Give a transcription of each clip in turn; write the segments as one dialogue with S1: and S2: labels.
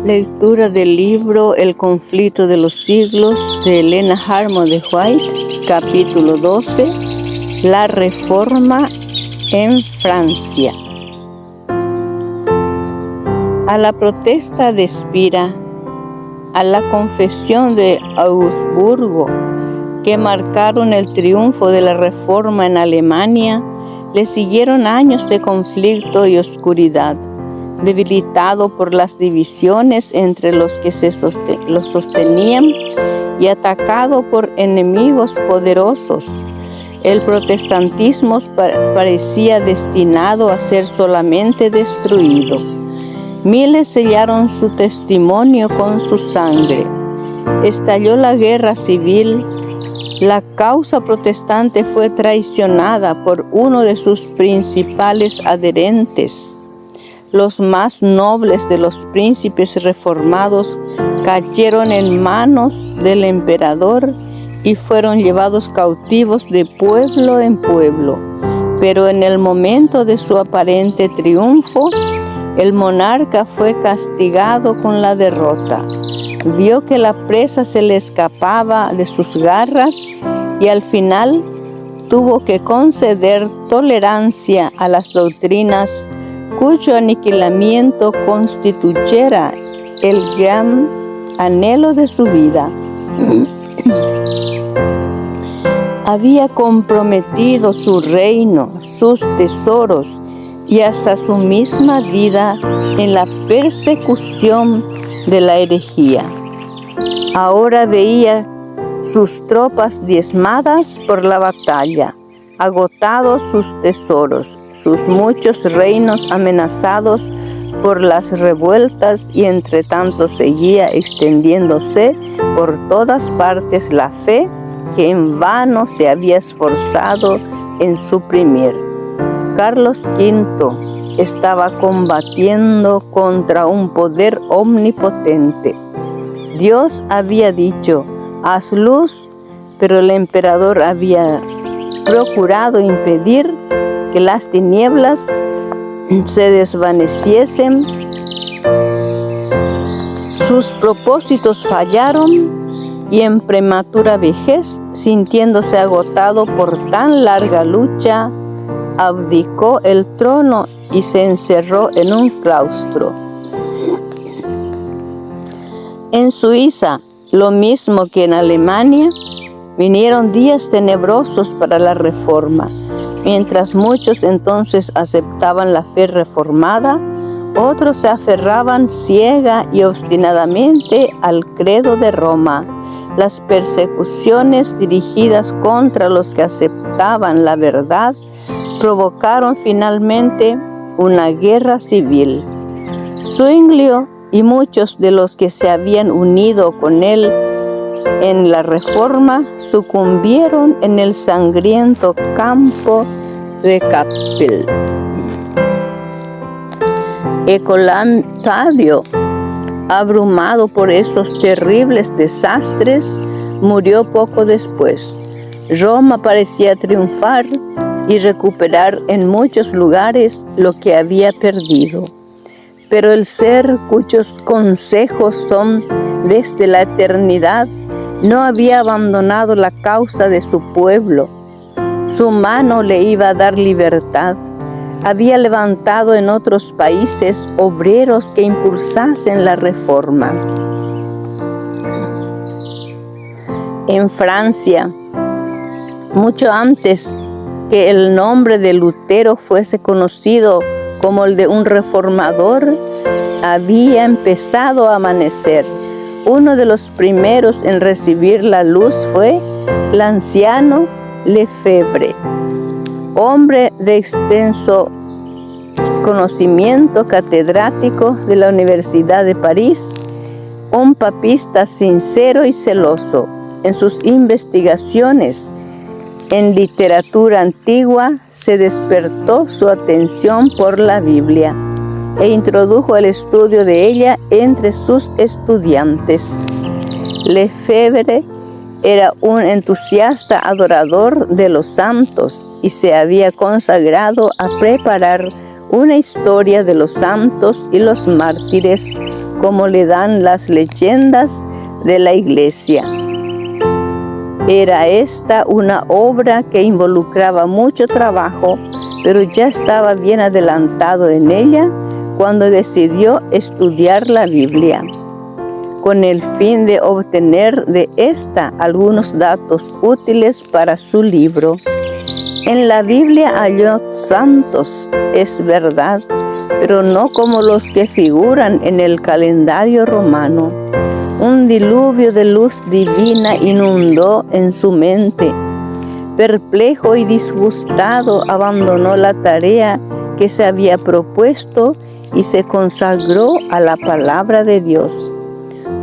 S1: Lectura del libro El conflicto de los siglos de Elena Harmon de White, capítulo 12, La Reforma en Francia. A la protesta de Spira, a la confesión de Augsburgo, que marcaron el triunfo de la Reforma en Alemania, le siguieron años de conflicto y oscuridad. Debilitado por las divisiones entre los que los sostenían y atacado por enemigos poderosos, el protestantismo parecía destinado a ser solamente destruido. Miles sellaron su testimonio con su sangre. Estalló la guerra civil. La causa protestante fue traicionada por uno de sus principales adherentes. Los más nobles de los príncipes reformados cayeron en manos del emperador y fueron llevados cautivos de pueblo en pueblo. Pero en el momento de su aparente triunfo, el monarca fue castigado con la derrota. Vio que la presa se le escapaba de sus garras y al final tuvo que conceder tolerancia a las doctrinas cuyo aniquilamiento constituyera el gran anhelo de su vida. Había comprometido su reino, sus tesoros y hasta su misma vida en la persecución de la herejía. Ahora veía sus tropas diezmadas por la batalla, agotados sus tesoros, sus muchos reinos amenazados por las revueltas, y entre tanto seguía extendiéndose por todas partes la fe que en vano se había esforzado en suprimir. Carlos V estaba combatiendo contra un poder omnipotente. Dios había dicho: haz luz, pero el emperador había procurado impedir que las tinieblas se desvaneciesen. Sus propósitos fallaron y en prematura vejez, sintiéndose agotado por tan larga lucha, abdicó el trono y se encerró en un claustro. En Suiza, lo mismo que en Alemania, vinieron días tenebrosos para la Reforma. Mientras muchos entonces aceptaban la fe reformada, otros se aferraban ciega y obstinadamente al credo de Roma. Las persecuciones dirigidas contra los que aceptaban la verdad provocaron finalmente una guerra civil. Zuinglio y muchos de los que se habían unido con él en la Reforma sucumbieron en el sangriento campo de Kappel. Ecolantario, abrumado por esos terribles desastres, murió poco después. Roma parecía triunfar y recuperar en muchos lugares lo que había perdido. Pero el ser cuyos consejos son desde la eternidad no había abandonado la causa de su pueblo. Su mano le iba a dar libertad. Había levantado en otros países obreros que impulsasen la reforma. En Francia, mucho antes que el nombre de Lutero fuese conocido como el de un reformador, había empezado a amanecer. Uno de los primeros en recibir la luz fue el anciano Lefebvre, hombre de extenso conocimiento, catedrático de la Universidad de París, un papista sincero y celoso. En sus investigaciones en literatura antigua se despertó su atención por la Biblia e introdujo el estudio de ella entre sus estudiantes. Lefebvre era un entusiasta adorador de los santos y se había consagrado a preparar una historia de los santos y los mártires como le dan las leyendas de la Iglesia. Era esta una obra que involucraba mucho trabajo, pero ya estaba bien adelantado en ella cuando decidió estudiar la Biblia, con el fin de obtener de esta algunos datos útiles para su libro. En la Biblia halló santos, es verdad, pero no como los que figuran en el calendario romano. Un diluvio de luz divina inundó en su mente. Perplejo y disgustado, abandonó la tarea que se había propuesto y se consagró a la palabra de Dios.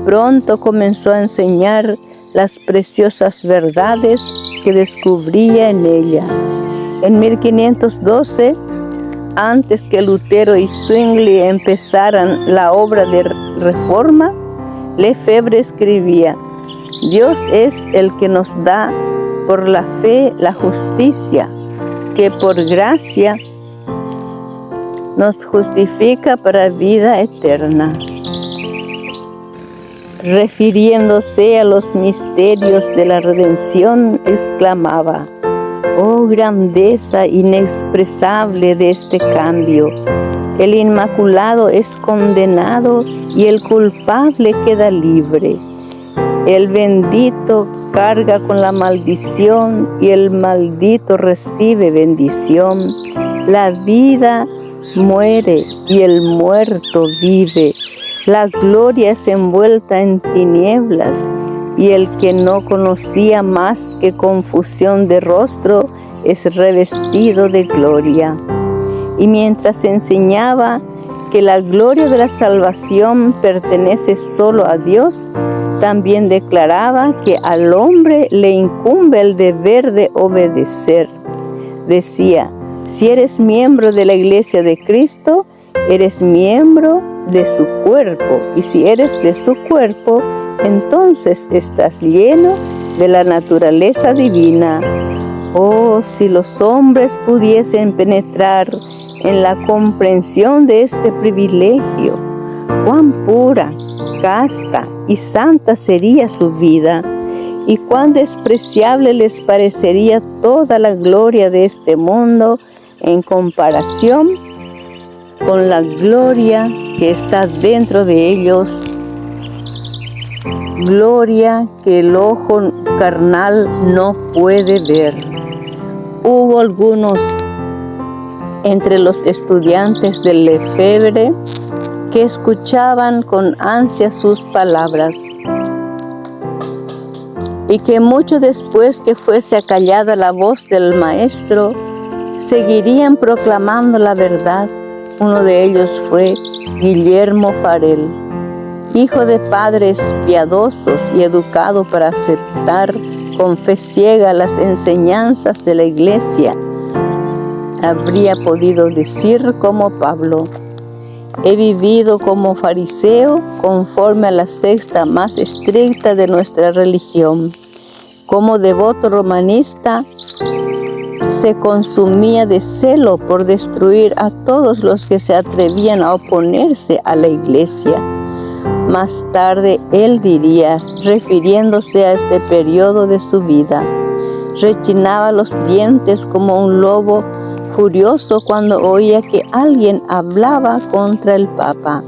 S1: Pronto comenzó a enseñar las preciosas verdades que descubría en ella. En 1512, antes que Lutero y Zwingli empezaran la obra de reforma, Lefebvre escribía: Dios es el que nos da por la fe la justicia, que por gracia nos justifica para vida eterna. Refiriéndose a los misterios de la redención, exclamaba: ¡Oh grandeza inexpresable de este cambio! El inmaculado es condenado y el culpable queda libre. El bendito carga con la maldición y el maldito recibe bendición. La vida muere y el muerto vive. La gloria es envuelta en tinieblas y el que no conocía más que confusión de rostro es revestido de gloria. Y mientras enseñaba que la gloria de la salvación pertenece solo a Dios, también declaraba que al hombre le incumbe el deber de obedecer. Decía: si eres miembro de la Iglesia de Cristo, eres miembro de su cuerpo, y si eres de su cuerpo, entonces estás lleno de la naturaleza divina. Oh, si los hombres pudiesen penetrar en la comprensión de este privilegio, cuán pura, casta y santa sería su vida, y cuán despreciable les parecería toda la gloria de este mundo en comparación con la gloria que está dentro de ellos, gloria que el ojo carnal no puede ver. Hubo algunos entre los estudiantes de Lefebvre que escuchaban con ansia sus palabras, y que mucho después que fuese acallada la voz del maestro, seguirían proclamando la verdad. Uno de ellos fue Guillermo Farel, hijo de padres piadosos y educado para aceptar con fe ciega las enseñanzas de la Iglesia. Habría podido decir como Pablo: he vivido como fariseo conforme a la secta más estricta de nuestra religión. Como devoto romanista, se consumía de celo por destruir a todos los que se atrevían a oponerse a la Iglesia. Más tarde él diría, refiriéndose a este periodo de su vida: rechinaba los dientes como un lobo furioso cuando oía que alguien hablaba contra el Papa.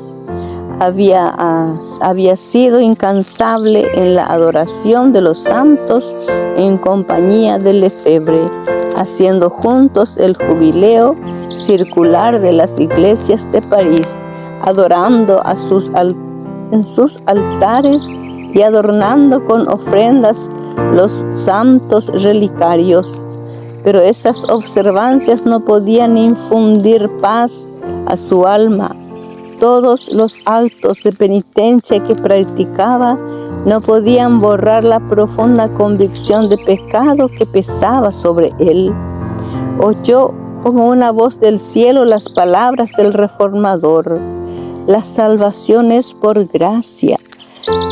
S1: Había sido incansable en la adoración de los santos en compañía de Lefebvre, haciendo juntos el jubileo circular de las iglesias de París, adorando en sus altares y adornando con ofrendas los santos relicarios. Pero esas observancias no podían infundir paz a su alma. Todos los actos de penitencia que practicaba no podían borrar la profunda convicción de pecado que pesaba sobre él. Oyó como una voz del cielo las palabras del Reformador: la salvación es por gracia,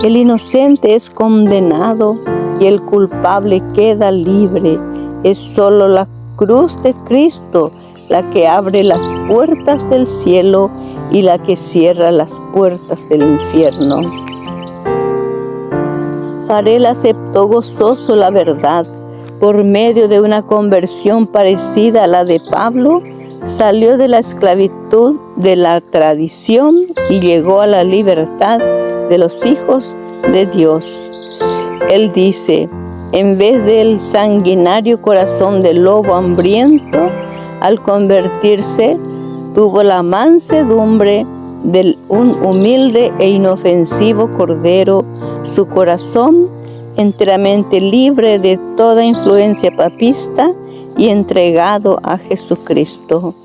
S1: el inocente es condenado y el culpable queda libre. Es solo la cruz de Cristo la que abre las puertas del cielo y la que cierra las puertas del infierno. Farel aceptó gozoso la verdad. Por medio de una conversión parecida a la de Pablo, salió de la esclavitud de la tradición y llegó a la libertad de los hijos de Dios. Él dice: en vez del sanguinario corazón del lobo hambriento, al convertirse, tuvo la mansedumbre de un humilde e inofensivo cordero, su corazón enteramente libre de toda influencia papista y entregado a Jesucristo.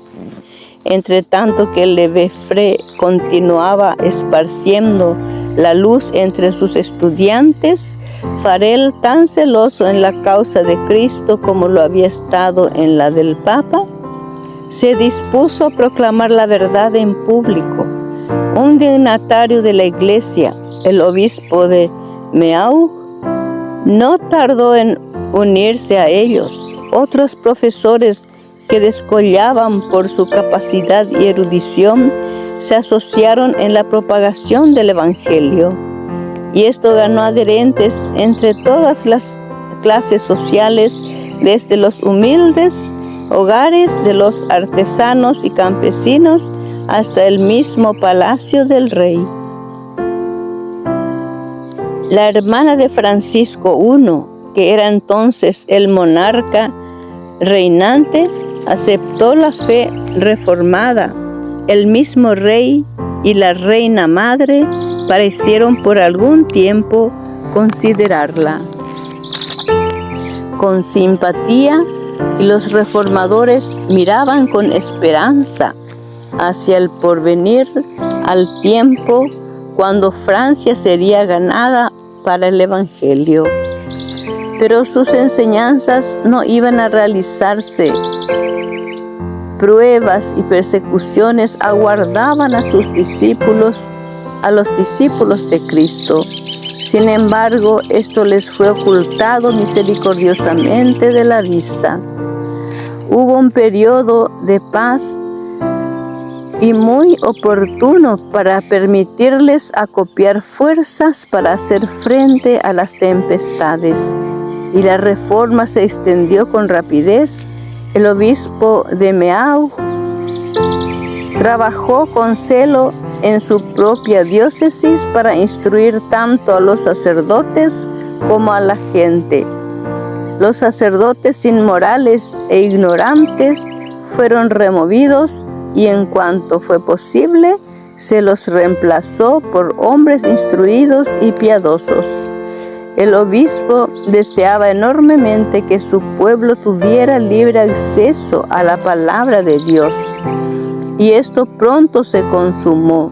S1: Entre tanto que Lefebvre continuaba esparciendo la luz entre sus estudiantes, Farel, tan celoso en la causa de Cristo como lo había estado en la del Papa, se dispuso a proclamar la verdad en público. Un dignatario de la Iglesia, el obispo de Meaux, no tardó en unirse a ellos. Otros profesores que descollaban por su capacidad y erudición se asociaron en la propagación del Evangelio, y esto ganó adherentes entre todas las clases sociales, desde los humildes hogares de los artesanos y campesinos hasta el mismo palacio del rey. La hermana de Francisco I, que era entonces el monarca reinante, aceptó la fe reformada. El mismo rey y la reina madre parecieron por algún tiempo considerarla con simpatía, y los reformadores miraban con esperanza hacia el porvenir, al tiempo cuando Francia sería ganada para el Evangelio. Pero sus enseñanzas no iban a realizarse. Pruebas y persecuciones aguardaban a sus discípulos, a los discípulos de Cristo. Sin embargo, esto les fue ocultado misericordiosamente de la vista. Hubo un periodo de paz y muy oportuno para permitirles acopiar fuerzas para hacer frente a las tempestades, y la reforma se extendió con rapidez. El obispo de Meaux trabajó con celo en su propia diócesis para instruir tanto a los sacerdotes como a la gente. Los sacerdotes inmorales e ignorantes fueron removidos, y en cuanto fue posible, se los reemplazó por hombres instruidos y piadosos. El obispo deseaba enormemente que su pueblo tuviera libre acceso a la palabra de Dios, y esto pronto se consumó.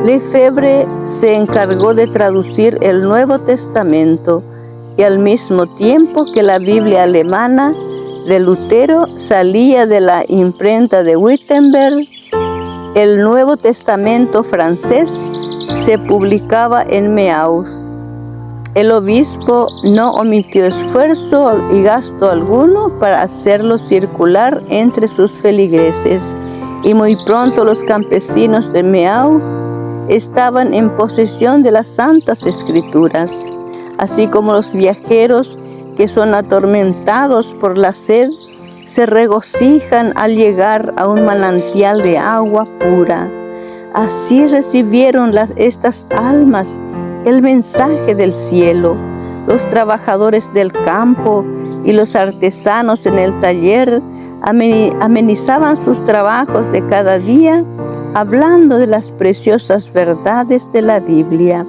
S1: Lefebvre se encargó de traducir el Nuevo Testamento, y al mismo tiempo que la Biblia alemana de Lutero salía de la imprenta de Wittenberg, el Nuevo Testamento francés se publicaba en Meaux. El obispo no omitió esfuerzo y gasto alguno para hacerlo circular entre sus feligreses, y muy pronto los campesinos de Meaux estaban en posesión de las Santas Escrituras, así como los viajeros que son atormentados por la sed se regocijan al llegar a un manantial de agua pura. Así recibieron estas almas el mensaje del cielo. Los trabajadores del campo y los artesanos en el taller amenizaban sus trabajos de cada día, hablando de las preciosas verdades de la Biblia.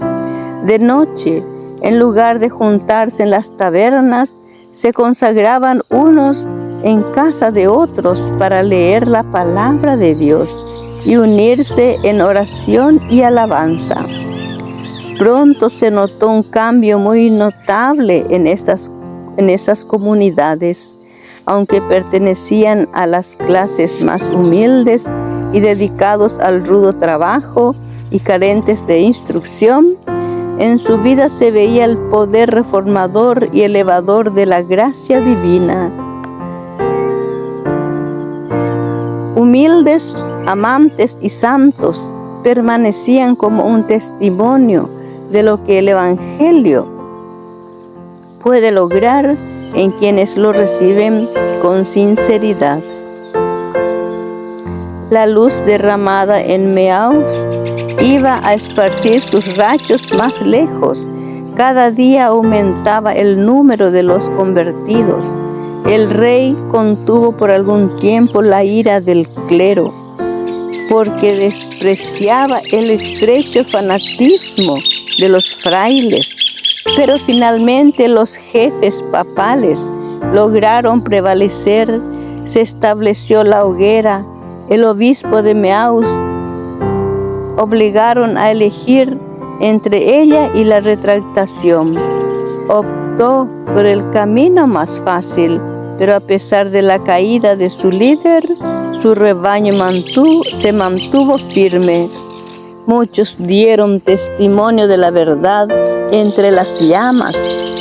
S1: De noche, en lugar de juntarse en las tabernas, se consagraban unos en casa de otros para leer la palabra de Dios y unirse en oración y alabanza. Pronto se notó un cambio muy notable en esas comunidades. Aunque pertenecían a las clases más humildes y dedicados al rudo trabajo y carentes de instrucción, en su vida se veía el poder reformador y elevador de la gracia divina. humildes, amantes y santos permanecían como un testimonio de lo que el Evangelio puede lograr en quienes lo reciben con sinceridad. La luz derramada en Meaux iba a esparcir sus rayos más lejos. Cada día aumentaba el número de los convertidos. El rey contuvo por algún tiempo la ira del clero, porque despreciaba el estrecho fanatismo de los frailes. Pero finalmente los jefes papales lograron prevalecer. Se estableció la hoguera. El obispo de Meaux obligaron a elegir entre ella y la retractación. Optó por el camino más fácil, pero a pesar de la caída de su líder, su rebaño se mantuvo firme. Muchos dieron testimonio de la verdad entre las llamas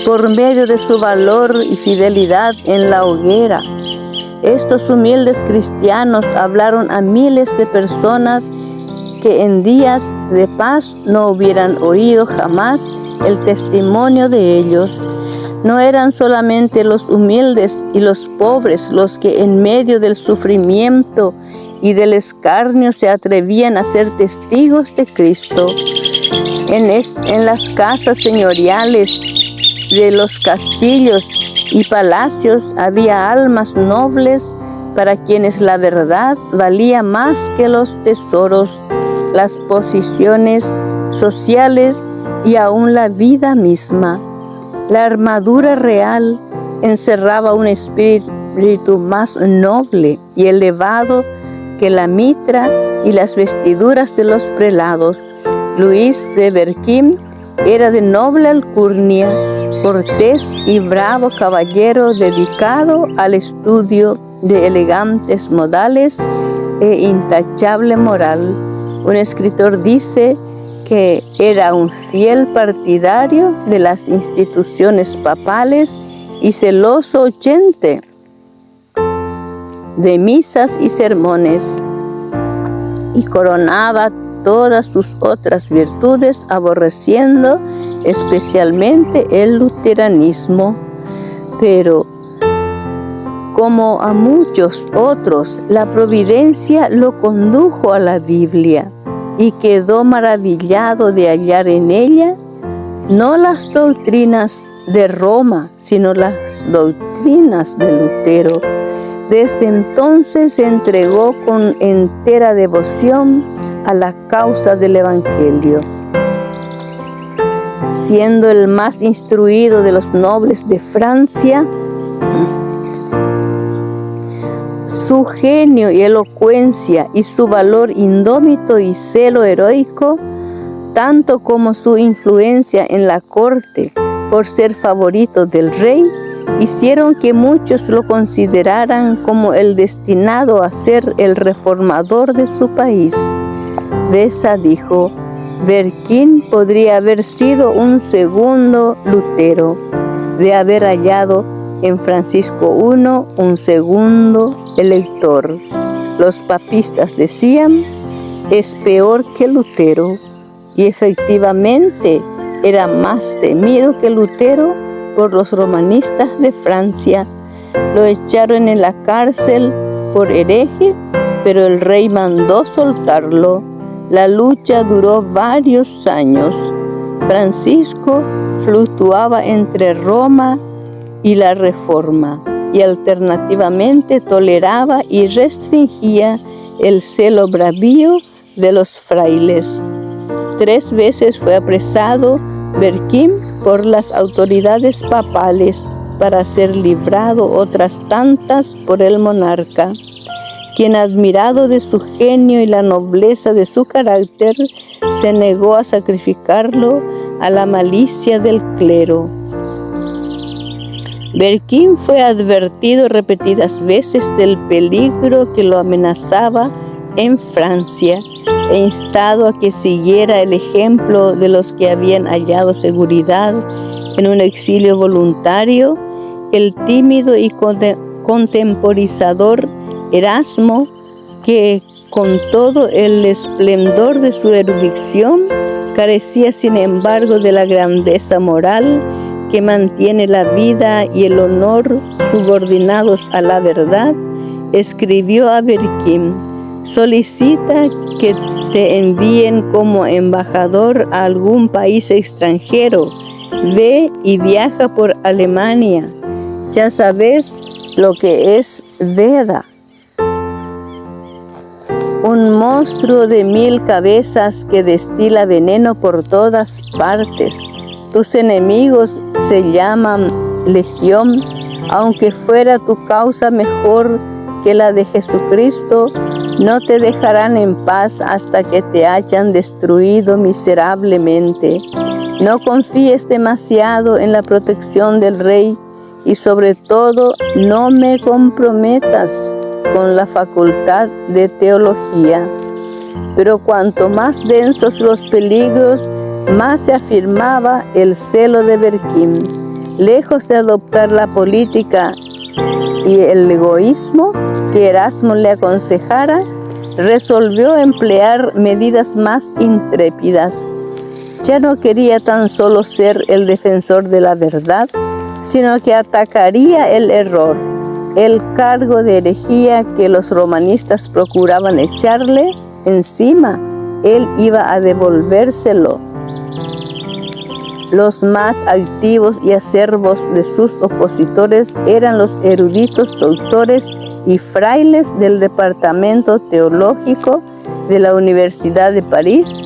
S1: por medio de su valor y fidelidad en la hoguera. Estos humildes cristianos hablaron a miles de personas que en días de paz no hubieran oído jamás el testimonio de ellos. No eran solamente los humildes y los pobres los que en medio del sufrimiento y del escarnio se atrevían a ser testigos de Cristo. En las casas señoriales de los castillos y palacios había almas nobles para quienes la verdad valía más que los tesoros, las posiciones sociales y aún la vida misma. La armadura real encerraba un espíritu más noble y elevado que la mitra y las vestiduras de los prelados. Luis de Berquín era de noble alcurnia, cortés y bravo caballero dedicado al estudio de elegantes modales e intachable moral. Un escritor dice que era un fiel partidario de las instituciones papales y celoso oyente de misas y sermones, y coronaba todas sus otras virtudes, aborreciendo especialmente el luteranismo. Pero, como a muchos otros, la providencia lo condujo a la Biblia y quedó maravillado de hallar en ella no las doctrinas de Roma, sino las doctrinas de Lutero. Desde entonces se entregó con entera devoción a la causa del Evangelio. Siendo el más instruido de los nobles de Francia, su genio y elocuencia y su valor indómito y celo heroico, tanto como su influencia en la corte por ser favorito del rey, hicieron que muchos lo consideraran como el destinado a ser el reformador de su país. Beza dijo: Berquín podría haber sido un segundo Lutero, de haber hallado en Francisco I un segundo elector. Los papistas decían: es peor que Lutero, y efectivamente era más temido que Lutero por los romanistas de Francia. Lo echaron en la cárcel por hereje, pero el rey mandó soltarlo. La lucha duró varios años. Francisco fluctuaba entre Roma y la Reforma, y alternativamente toleraba y restringía el celo bravío de los frailes. 3 veces fue apresado Berquín por las autoridades papales, para ser librado otras tantas por el monarca, quien, admirado de su genio y la nobleza de su carácter, se negó a sacrificarlo a la malicia del clero. Berquín fue advertido repetidas veces del peligro que lo amenazaba en Francia e instado a que siguiera el ejemplo de los que habían hallado seguridad en un exilio voluntario. El tímido y contemporizador Erasmo que con todo el esplendor de su erudición, carecía sin embargo de la grandeza moral que mantiene la vida y el honor subordinados a la verdad, escribió a Berquín: solicita que te envíen como embajador a algún país extranjero. Ve y viaja por Alemania. Ya sabes lo que es Veda, un monstruo de 1000 cabezas que destila veneno por todas partes. Tus enemigos se llaman Legión. Aunque fuera tu causa mejor que la de Jesucristo, no te dejarán en paz hasta que te hayan destruido miserablemente. No confíes demasiado en la protección del Rey y sobre todo no me comprometas con la facultad de teología. Pero cuanto más densos los peligros, más se afirmaba el celo de Berquín. Lejos de adoptar la política y el egoísmo que Erasmo le aconsejara, resolvió emplear medidas más intrépidas. Ya no quería tan solo ser el defensor de la verdad, sino que atacaría el error, el cargo de herejía que los romanistas procuraban echarle encima. Él iba a devolvérselo. Los más activos y acervos de sus opositores eran los eruditos doctores y frailes del Departamento Teológico de la Universidad de París,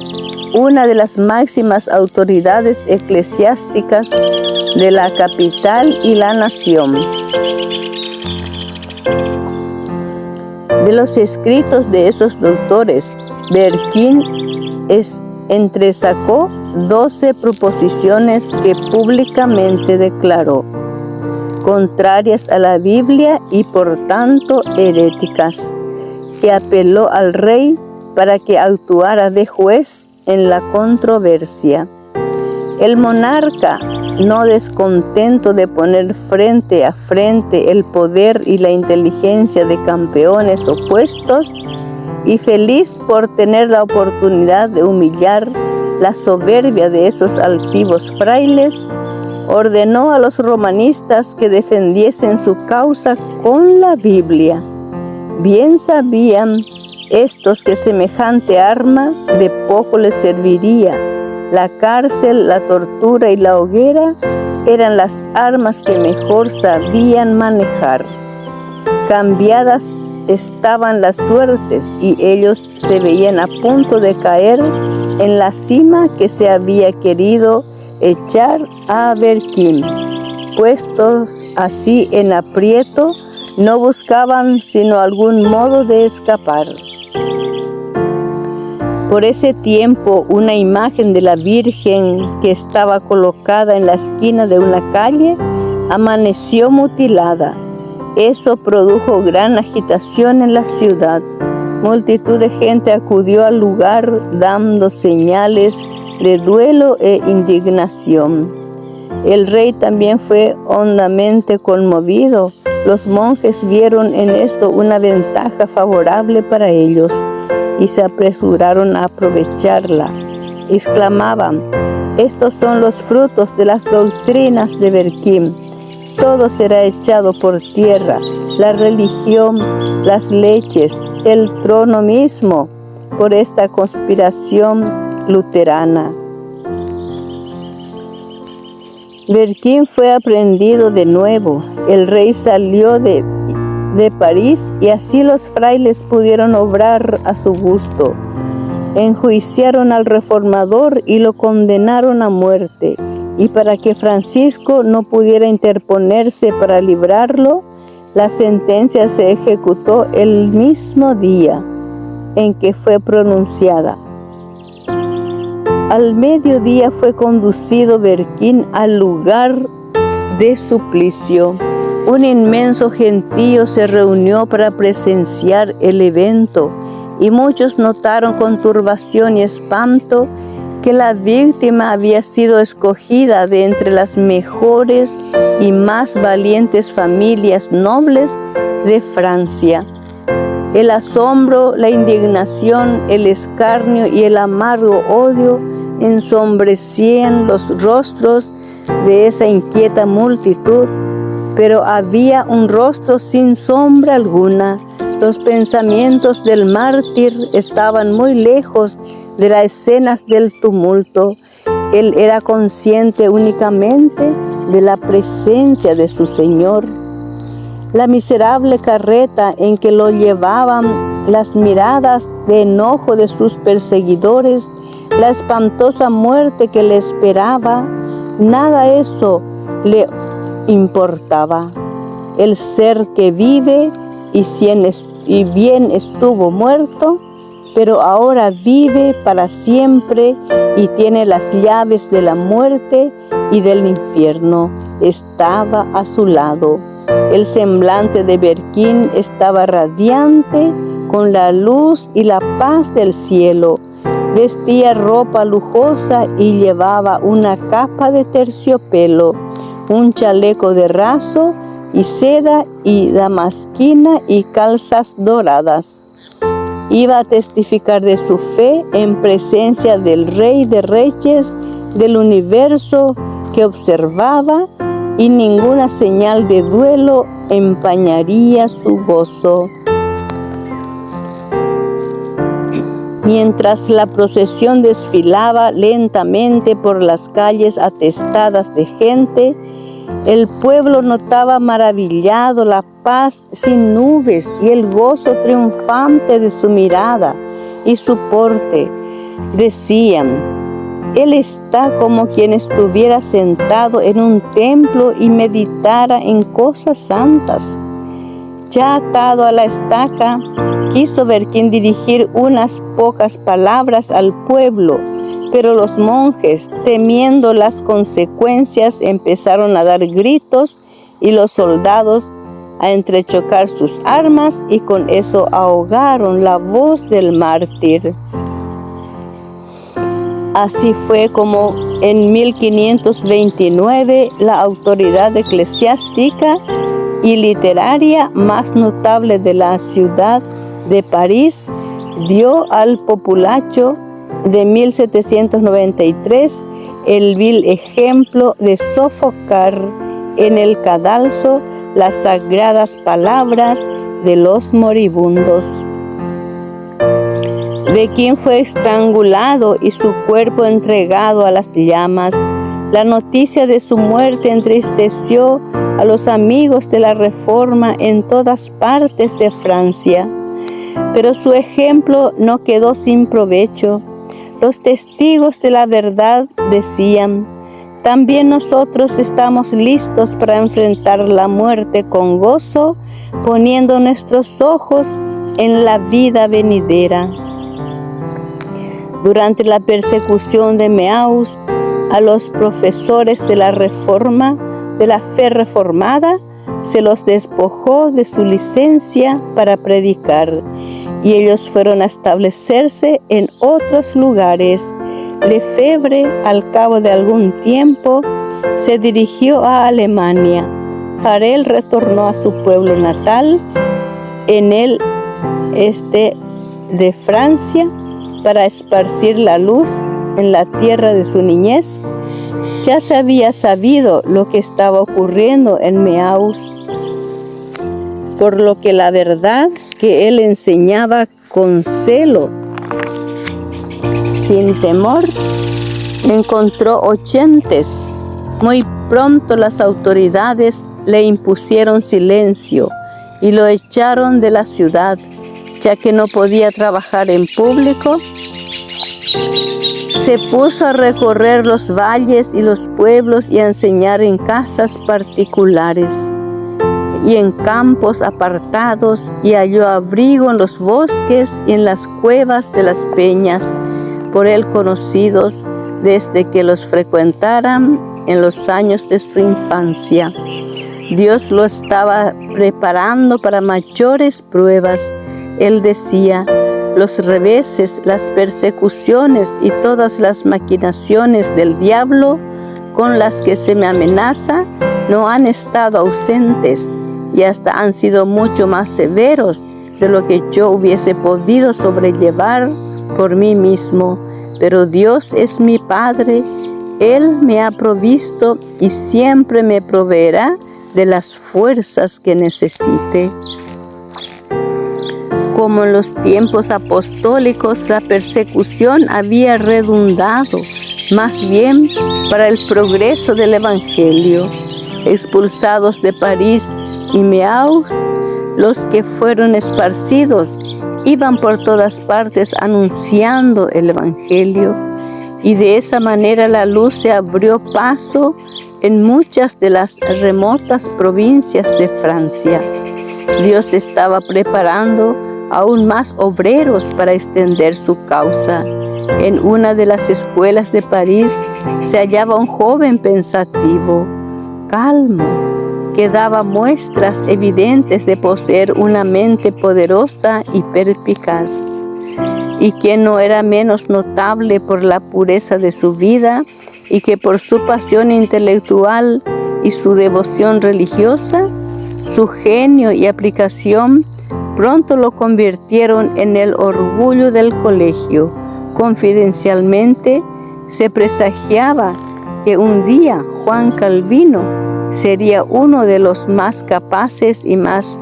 S1: una de las máximas autoridades eclesiásticas de la capital y la nación. De los escritos de esos doctores, Berquín entresacó 12 proposiciones que públicamente declaró contrarias a la Biblia y por tanto heréticas, que apeló al rey para que actuara de juez en la controversia. El monarca, no descontento de poner frente a frente el poder y la inteligencia de campeones opuestos, y feliz por tener la oportunidad de humillar la soberbia de esos altivos frailes, ordenó a los romanistas que defendiesen su causa con la Biblia. Bien sabían estos que semejante arma de poco les serviría. La cárcel, la tortura y la hoguera eran las armas que mejor sabían manejar. Cambiadas estaban las suertes y ellos se veían a punto de caer en la cima que se había querido echar a Berquín. Puestos así en aprieto, no buscaban sino algún modo de escapar. Por ese tiempo, una imagen de la Virgen que estaba colocada en la esquina de una calle amaneció mutilada. Eso produjo gran agitación en la ciudad. Multitud de gente acudió al lugar dando señales de duelo e indignación. El rey también fue hondamente conmovido. Los monjes vieron en esto una ventaja favorable para ellos y se apresuraron a aprovecharla. Exclamaban: estos son los frutos de las doctrinas de Berquín. Todo será echado por tierra, la religión, las leyes, el trono mismo, por esta conspiración luterana. Berquín fue aprehendido de nuevo. El rey salió de París y así los frailes pudieron obrar a su gusto. Enjuiciaron al reformador y lo condenaron a muerte. Y para que Francisco no pudiera interponerse para librarlo, la sentencia se ejecutó el mismo día en que fue pronunciada. Al mediodía fue conducido Berquín al lugar de suplicio. Un inmenso gentío se reunió para presenciar el evento y muchos notaron con turbación y espanto que la víctima había sido escogida de entre las mejores y más valientes familias nobles de Francia. El asombro, la indignación, el escarnio y el amargo odio ensombrecían los rostros de esa inquieta multitud, pero había un rostro sin sombra alguna. Los pensamientos del mártir estaban muy lejos de las escenas del tumulto. Él era consciente únicamente de la presencia de su Señor. La miserable carreta en que lo llevaban, las miradas de enojo de sus perseguidores, la espantosa muerte que le esperaba, nada eso le importaba. El ser que vive y bien estuvo muerto, pero ahora vive para siempre y tiene las llaves de la muerte y del infierno, estaba a su lado. El semblante de Berquín estaba radiante con la luz y la paz del cielo. Vestía ropa lujosa y llevaba una capa de terciopelo, un chaleco de raso y seda y damasquina y calzas doradas. Iba a testificar de su fe en presencia del Rey de Reyes del universo que observaba, y ninguna señal de duelo empañaría su gozo. Mientras la procesión desfilaba lentamente por las calles atestadas de gente, el pueblo notaba maravillado la paz sin nubes y el gozo triunfante de su mirada y su porte. Decían: Él está como quien estuviera sentado en un templo y meditara en cosas santas. Ya atado a la estaca, quiso Berquín dirigir unas pocas palabras al pueblo, pero los monjes, temiendo las consecuencias, empezaron a dar gritos y los soldados a entrechocar sus armas, y con eso ahogaron la voz del mártir. Así fue como en 1529 la autoridad eclesiástica y literaria más notable de la ciudad de París dio al populacho de 1793 el vil ejemplo de sofocar en el cadalso las sagradas palabras de los moribundos. Berquín fue estrangulado y su cuerpo entregado a las llamas. La noticia de su muerte entristeció a los amigos de la Reforma en todas partes de Francia, pero su ejemplo no quedó sin provecho. Los testigos de la verdad decían: también nosotros estamos listos para enfrentar la muerte con gozo, poniendo nuestros ojos en la vida venidera. Durante la persecución de Meaux, a los profesores de la Reforma, de la fe reformada, se los despojó de su licencia para predicar, y ellos fueron a establecerse en otros lugares. Lefebvre, al cabo de algún tiempo, se dirigió a Alemania. Farel retornó a su pueblo natal, en el este de Francia, para esparcir la luz en la tierra de su niñez. Ya se había sabido lo que estaba ocurriendo en Meaux, por lo que la verdad que él enseñaba con celo, sin temor, encontró oyentes. Muy pronto las autoridades le impusieron silencio y lo echaron de la ciudad, ya que no podía trabajar en público. Se puso a recorrer los valles y los pueblos y a enseñar en casas particulares y en campos apartados, y halló abrigo en los bosques y en las cuevas de las peñas, por él conocidos desde que los frecuentaran en los años de su infancia. Dios lo estaba preparando para mayores pruebas. Él decía: los reveses, las persecuciones y todas las maquinaciones del diablo con las que se me amenaza no han estado ausentes, y hasta han sido mucho más severos de lo que yo hubiese podido sobrellevar por mí mismo, pero Dios es mi Padre. Él me ha provisto y siempre me proveerá de las fuerzas que necesite. Como en los tiempos apostólicos, la persecución había redundado más bien para el progreso del Evangelio. Expulsados de París y Meaux, los que fueron esparcidos iban por todas partes anunciando el Evangelio, y de esa manera la luz se abrió paso en muchas de las remotas provincias de Francia. Dios estaba preparando aún más obreros para extender su causa. En una de las escuelas de París se hallaba un joven pensativo, calmo, que daba muestras evidentes de poseer una mente poderosa y perspicaz, y quien no era menos notable por la pureza de su vida, y que por su pasión intelectual y su devoción religiosa, su genio y aplicación pronto lo convirtieron en el orgullo del colegio. Confidencialmente se presagiaba que un día Juan Calvino sería uno de los más capaces y más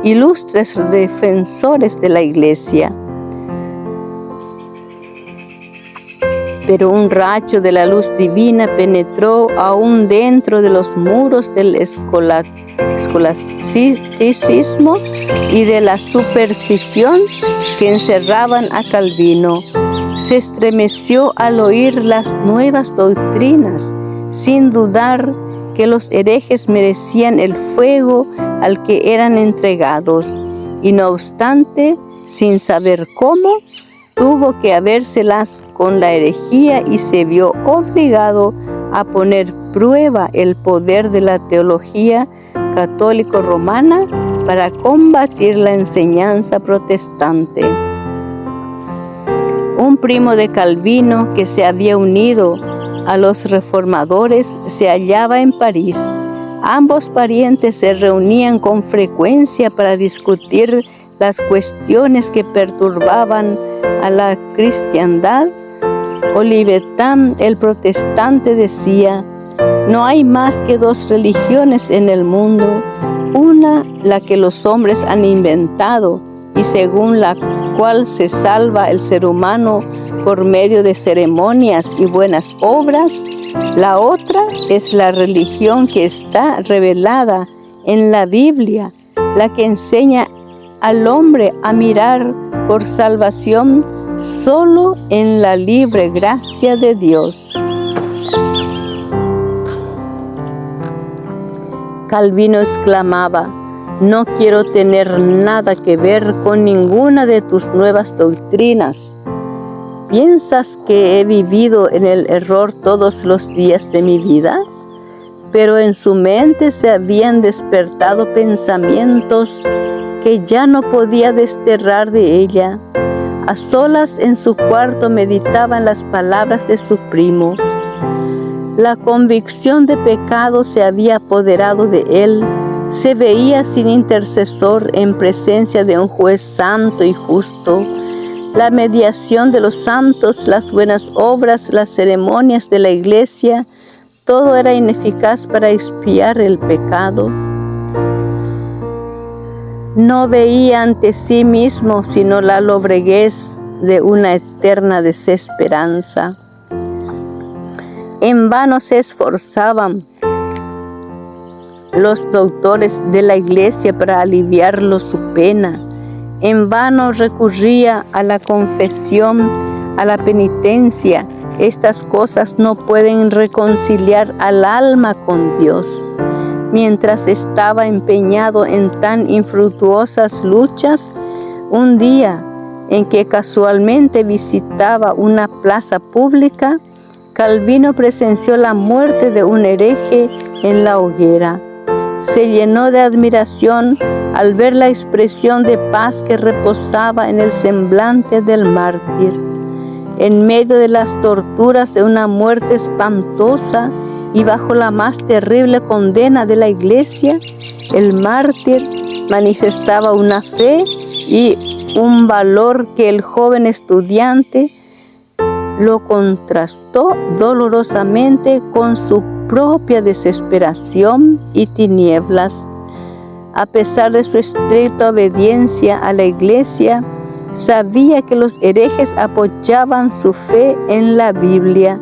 S1: ilustres defensores de la Iglesia. Pero un rayo de la luz divina penetró aún dentro de los muros del escolasticismo y de la superstición que encerraban a Calvino. Se estremeció al oír las nuevas doctrinas, sin dudar que los herejes merecían el fuego al que eran entregados, y no obstante, sin saber cómo, tuvo que habérselas con la herejía y se vio obligado a poner prueba el poder de la teología católico-romana para combatir la enseñanza protestante. Un primo de Calvino que se había unido a los reformadores se hallaba en París. Ambos parientes se reunían con frecuencia para discutir las cuestiones que perturbaban a la cristiandad. Olivetan, el protestante, decía: no hay más que dos religiones en el mundo, una la que los hombres han inventado y según la cual se salva el ser humano por medio de ceremonias y buenas obras. La otra es la religión que está revelada en la Biblia, la que enseña al hombre a mirar por salvación solo en la libre gracia de Dios. Calvino exclamaba: no quiero tener nada que ver con ninguna de tus nuevas doctrinas. ¿Piensas que he vivido en el error todos los días de mi vida? Pero en su mente se habían despertado pensamientos que ya no podía desterrar de ella. A solas en su cuarto meditaban las palabras de su primo. La convicción de pecado se había apoderado de él. Se veía sin intercesor en presencia de un juez santo y justo. La mediación de los santos, las buenas obras, las ceremonias de la iglesia, todo era ineficaz para expiar el pecado. No veía ante sí mismo sino la lobreguez de una eterna desesperanza. En vano se esforzaban los doctores de la iglesia para aliviarlo su pena. En vano recurría a la confesión, a la penitencia. Estas cosas no pueden reconciliar al alma con Dios. Mientras estaba empeñado en tan infructuosas luchas, un día en que casualmente visitaba una plaza pública, Calvino presenció la muerte de un hereje en la hoguera. Se llenó de admiración al ver la expresión de paz que reposaba en el semblante del mártir. En medio de las torturas de una muerte espantosa y bajo la más terrible condena de la iglesia, el mártir manifestaba una fe y un valor que el joven estudiante lo contrastó dolorosamente con su propia desesperación y tinieblas. A pesar de su estricta obediencia a la Iglesia, sabía que los herejes apoyaban su fe en la Biblia.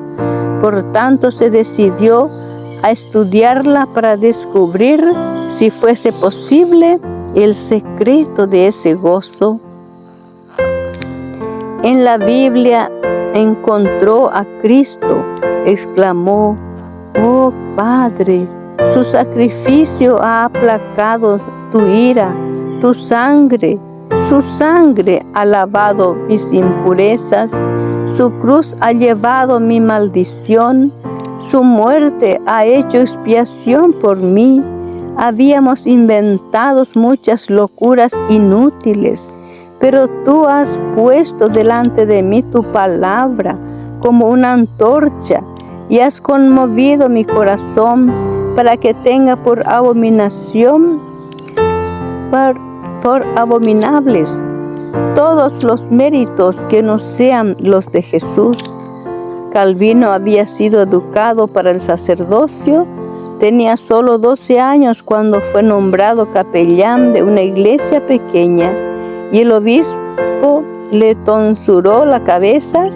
S1: Por tanto, se decidió a estudiarla para descubrir, si fuese posible, el secreto de ese gozo. En la Biblia encontró a Cristo, exclamó: «Oh Padre, su sacrificio ha aplacado tu ira, tu sangre, su sangre ha lavado mis impurezas, su cruz ha llevado mi maldición, su muerte ha hecho expiación por mí». Habíamos inventado muchas locuras inútiles, pero tú has puesto delante de mí tu palabra como una antorcha y has conmovido mi corazón para que tenga por abominables todos los méritos que no sean los de Jesús. Calvino había sido educado para el sacerdocio. Tenía solo 12 años cuando fue nombrado capellán de una iglesia pequeña y el obispo le tonsuró la cabeza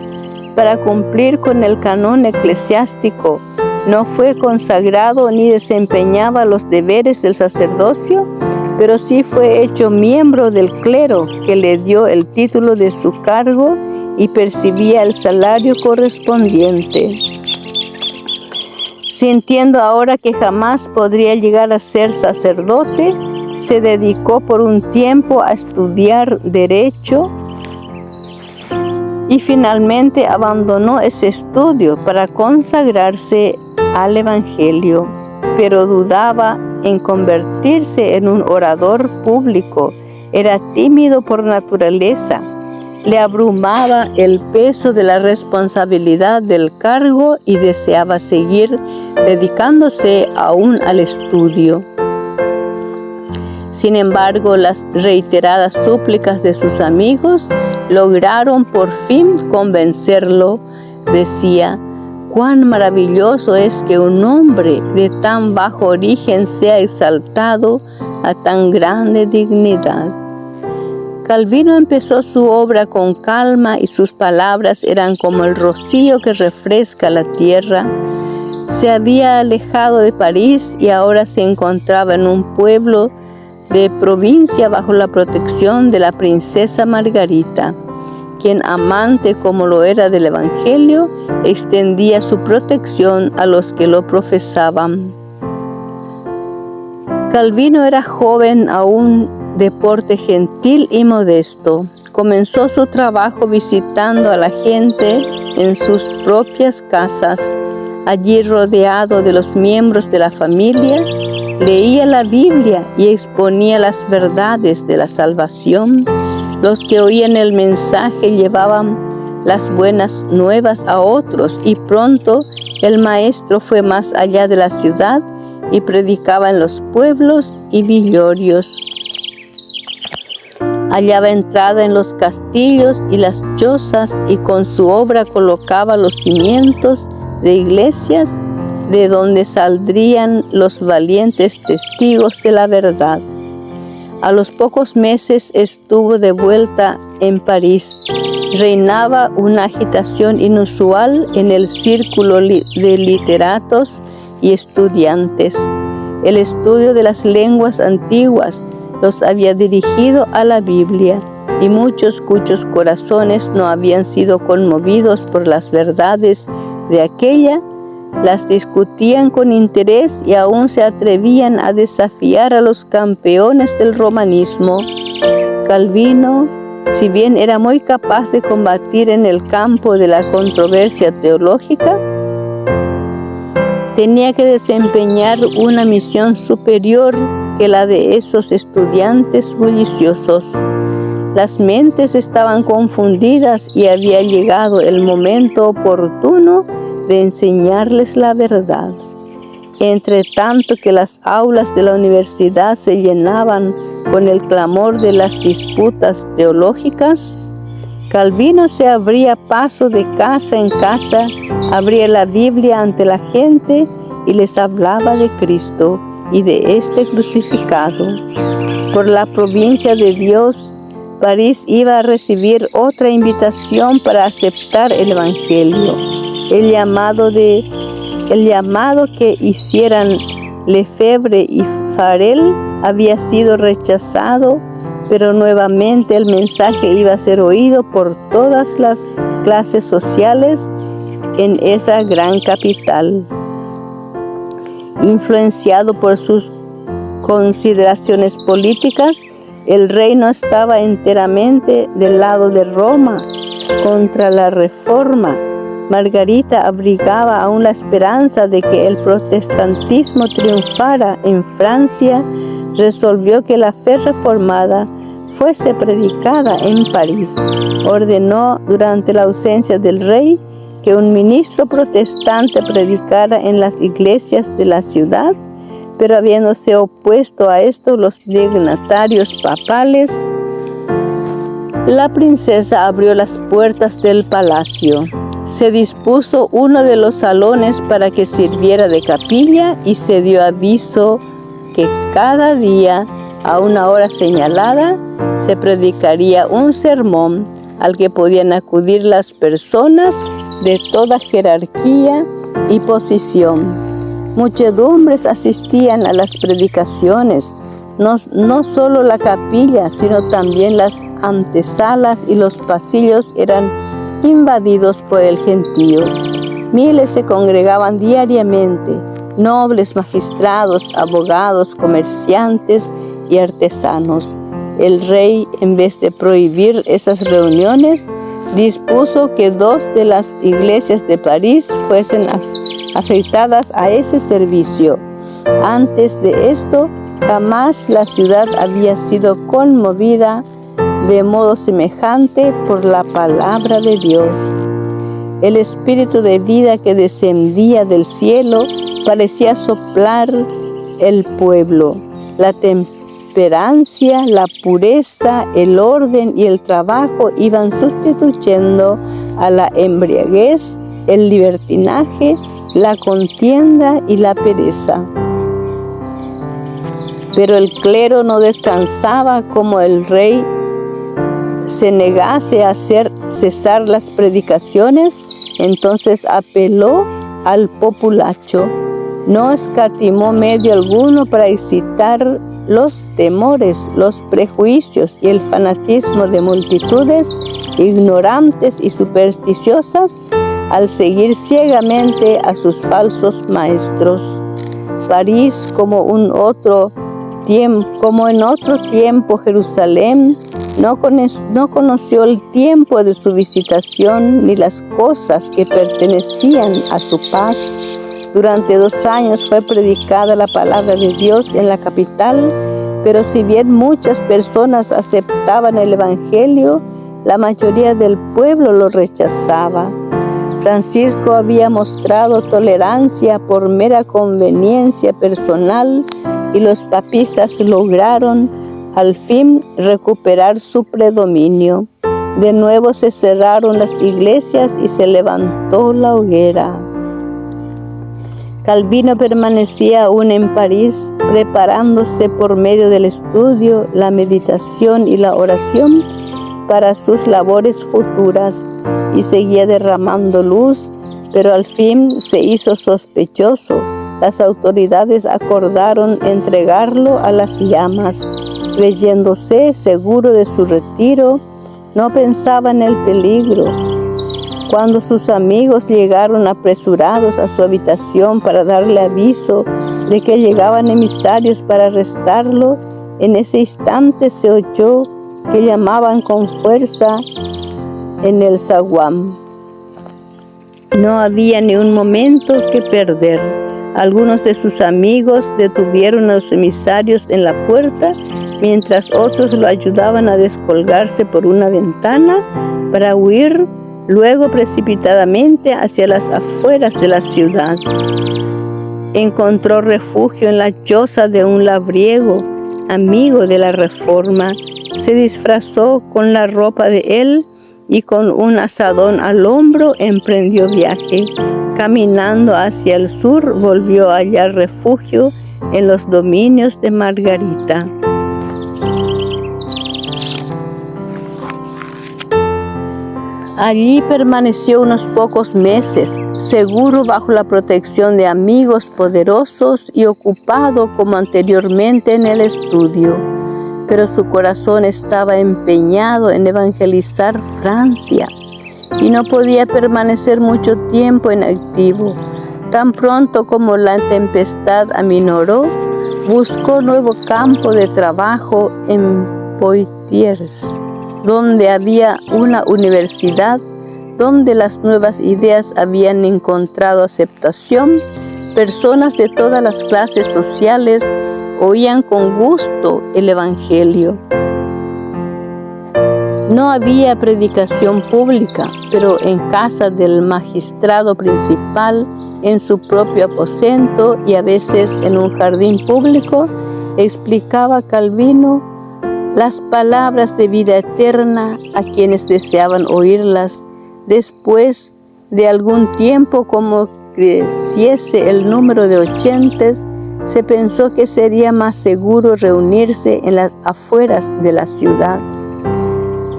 S1: para cumplir con el canon eclesiástico. No fue consagrado ni desempeñaba los deberes del sacerdocio, pero sí fue hecho miembro del clero, que le dio el título de su cargo y percibía el salario correspondiente. Sintiendo ahora que jamás podría llegar a ser sacerdote, se dedicó por un tiempo a estudiar derecho y finalmente abandonó ese estudio para consagrarse al Evangelio, pero dudaba en convertirse en un orador público. Era tímido por naturaleza. Le abrumaba el peso de la responsabilidad del cargo y deseaba seguir dedicándose aún al estudio. Sin embargo, las reiteradas súplicas de sus amigos lograron por fin convencerlo. Decía: «Cuán maravilloso es que un hombre de tan bajo origen sea exaltado a tan grande dignidad». Calvino empezó su obra con calma y sus palabras eran como el rocío que refresca la tierra. Se había alejado de París y ahora se encontraba en un pueblo de provincia bajo la protección de la princesa Margarita, quien, amante como lo era del Evangelio, extendía su protección a los que lo profesaban. Calvino era joven aún, de porte gentil y modesto. Comenzó su trabajo visitando a la gente en sus propias casas. Allí, rodeado de los miembros de la familia, leía la Biblia y exponía las verdades de la salvación. Los que oían el mensaje llevaban las buenas nuevas a otros y pronto el maestro fue más allá de la ciudad y predicaba en los pueblos y villorios. Hallaba entrada en los castillos y las chozas y con su obra colocaba los cimientos de iglesias de donde saldrían los valientes testigos de la verdad. A los pocos meses estuvo de vuelta en París. Reinaba una agitación inusual en el círculo de literatos y estudiantes. El estudio de las lenguas antiguas los había dirigido a la Biblia, y muchos cuyos corazones no habían sido conmovidos por las verdades de aquella, las discutían con interés y aún se atrevían a desafiar a los campeones del romanismo. Calvino, si bien era muy capaz de combatir en el campo de la controversia teológica, tenía que desempeñar una misión superior que la de esos estudiantes bulliciosos. Las mentes estaban confundidas y había llegado el momento oportuno de enseñarles la verdad. Entre tanto que las aulas de la universidad se llenaban con el clamor de las disputas teológicas, Calvino se abría paso de casa en casa, abría la Biblia ante la gente y les hablaba de Cristo y de este crucificado. Por la providencia de Dios, París iba a recibir otra invitación para aceptar el Evangelio. El llamado que hicieran Lefebvre y Farel había sido rechazado, pero nuevamente el mensaje iba a ser oído por todas las clases sociales en esa gran capital. Influenciado por sus consideraciones políticas, el rey no estaba enteramente del lado de Roma contra la Reforma. Margarita abrigaba aún la esperanza de que el protestantismo triunfara en Francia. Resolvió que la fe reformada fuese predicada en París. Ordenó durante la ausencia del rey que un ministro protestante predicara en las iglesias de la ciudad, pero habiéndose opuesto a esto los dignatarios papales, la princesa abrió las puertas del palacio. Se dispuso uno de los salones para que sirviera de capilla y se dio aviso que cada día, a una hora señalada, se predicaría un sermón al que podían acudir las personas de toda jerarquía y posición. Muchedumbres asistían a las predicaciones, no solo la capilla, sino también las antesalas y los pasillos eran invadidos por el gentío. Miles se congregaban diariamente, nobles, magistrados, abogados, comerciantes y artesanos. El rey, en vez de prohibir esas reuniones, dispuso que 2 de las iglesias de París fuesen afectadas a ese servicio. Antes de esto, jamás la ciudad había sido conmovida de modo semejante por la palabra de Dios. El espíritu de vida que descendía del cielo parecía soplar el pueblo. La temperancia, la pureza, el orden y el trabajo iban sustituyendo a la embriaguez, el libertinaje, la contienda y la pereza. Pero el clero no descansaba. Como el rey se negase a hacer cesar las predicaciones, entonces apeló al populacho. No escatimó medio alguno para excitar los temores, los prejuicios y el fanatismo de multitudes ignorantes y supersticiosas al seguir ciegamente a sus falsos maestros. París, como en otro tiempo Jerusalén, no conoció el tiempo de su visitación ni las cosas que pertenecían a su paz. Durante 2 años fue predicada la palabra de Dios en la capital, pero si bien muchas personas aceptaban el Evangelio, la mayoría del pueblo lo rechazaba. Francisco había mostrado tolerancia por mera conveniencia personal y los papistas lograron al fin recuperar su predominio. De nuevo se cerraron las iglesias y se levantó la hoguera. Calvino permanecía aún en París, preparándose por medio del estudio, la meditación y la oración para sus labores futuras, y seguía derramando luz, pero al fin se hizo sospechoso. Las autoridades acordaron entregarlo a las llamas. Creyéndose seguro de su retiro, no pensaba en el peligro. Cuando sus amigos llegaron apresurados a su habitación para darle aviso de que llegaban emisarios para arrestarlo, en ese instante se oyó que llamaban con fuerza en el zaguán. No había ni un momento que perder. Algunos de sus amigos detuvieron a los emisarios en la puerta, mientras otros lo ayudaban a descolgarse por una ventana para huir luego precipitadamente hacia las afueras de la ciudad. Encontró refugio en la choza de un labriego. amigo de la Reforma, se disfrazó con la ropa de él y con un azadón al hombro emprendió viaje. Caminando hacia el sur, volvió a hallar refugio en los dominios de Margarita. Allí permaneció unos pocos meses, seguro bajo la protección de amigos poderosos y ocupado como anteriormente en el estudio. Pero su corazón estaba empeñado en evangelizar Francia y no podía permanecer mucho tiempo inactivo. Tan pronto como la tempestad aminoró, buscó nuevo campo de trabajo en Poitiers, donde había una universidad, donde las nuevas ideas habían encontrado aceptación. Personas de todas las clases sociales oían con gusto el Evangelio. No había predicación pública, pero en casa del magistrado principal, en su propio aposento y a veces en un jardín público, explicaba Calvino las palabras de vida eterna a quienes deseaban oírlas. Después de algún tiempo, como creciese el número de oyentes, se pensó que sería más seguro reunirse en las afueras de la ciudad.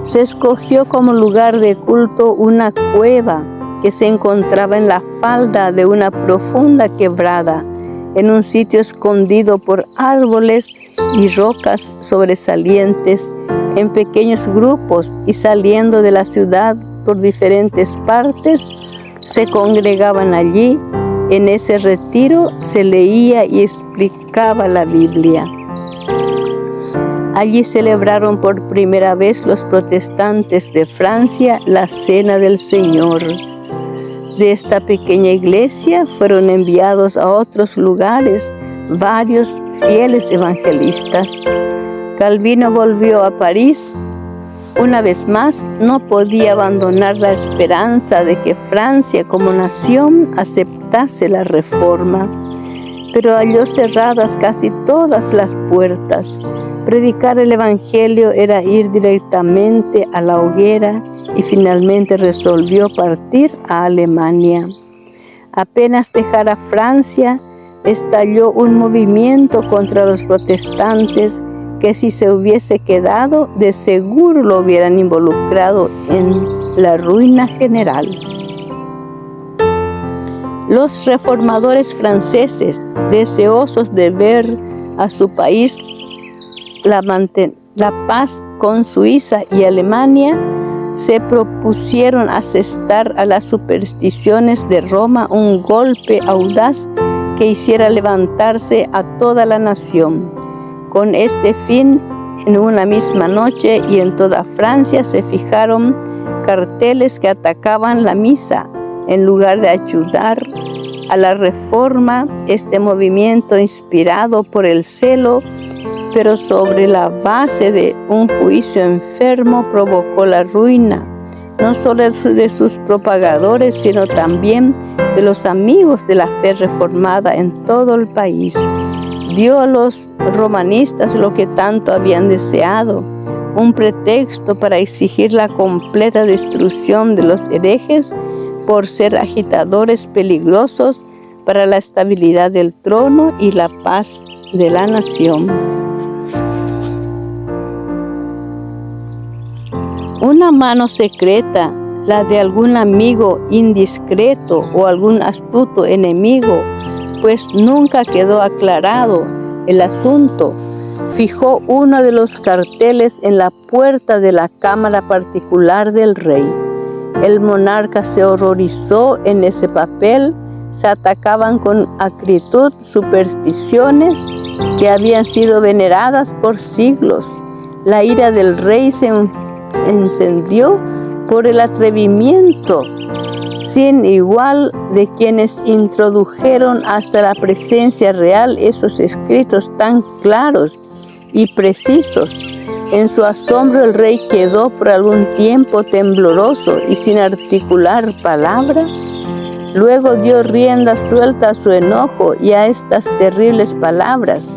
S1: Se escogió como lugar de culto una cueva que se encontraba en la falda de una profunda quebrada, en un sitio escondido por árboles y rocas sobresalientes, en pequeños grupos y saliendo de la ciudad por diferentes partes, se congregaban allí. En ese retiro se leía y explicaba la Biblia. Allí celebraron por primera vez los protestantes de Francia la Cena del Señor. De esta pequeña iglesia fueron enviados a otros lugares varios fieles evangelistas. Calvino volvió a París. Una vez más, no podía abandonar la esperanza de que Francia como nación aceptase la Reforma, pero halló cerradas casi todas las puertas. Predicar el Evangelio era ir directamente a la hoguera y finalmente resolvió partir a Alemania. Apenas dejara Francia, estalló un movimiento contra los protestantes que si se hubiese quedado, de seguro lo hubieran involucrado en la ruina general. Los reformadores franceses, deseosos de ver a su país la paz con Suiza y Alemania, se propusieron asestar a las supersticiones de Roma un golpe audaz que hiciera levantarse a toda la nación. Con este fin, en una misma noche y en toda Francia se fijaron carteles que atacaban la misa. En lugar de ayudar a la Reforma, este movimiento, inspirado por el celo, pero sobre la base de un juicio enfermo, provocó la ruina, no solo de sus propagadores, sino también de los amigos de la fe reformada en todo el país. Dio a los romanistas lo que tanto habían deseado, un pretexto para exigir la completa destrucción de los herejes por ser agitadores peligrosos para la estabilidad del trono y la paz de la nación. Una mano secreta, la de algún amigo indiscreto o algún astuto enemigo, pues nunca quedó aclarado el asunto, fijó uno de los carteles en la puerta de la cámara particular del rey. El monarca se horrorizó en ese papel. Se atacaban con acritud supersticiones que habían sido veneradas por siglos. La ira del rey se encendió por el atrevimiento sin igual de quienes introdujeron hasta la presencia real esos escritos tan claros y precisos. En su asombro el rey quedó por algún tiempo tembloroso y sin articular palabra. Luego dio rienda suelta a su enojo y a estas terribles palabras: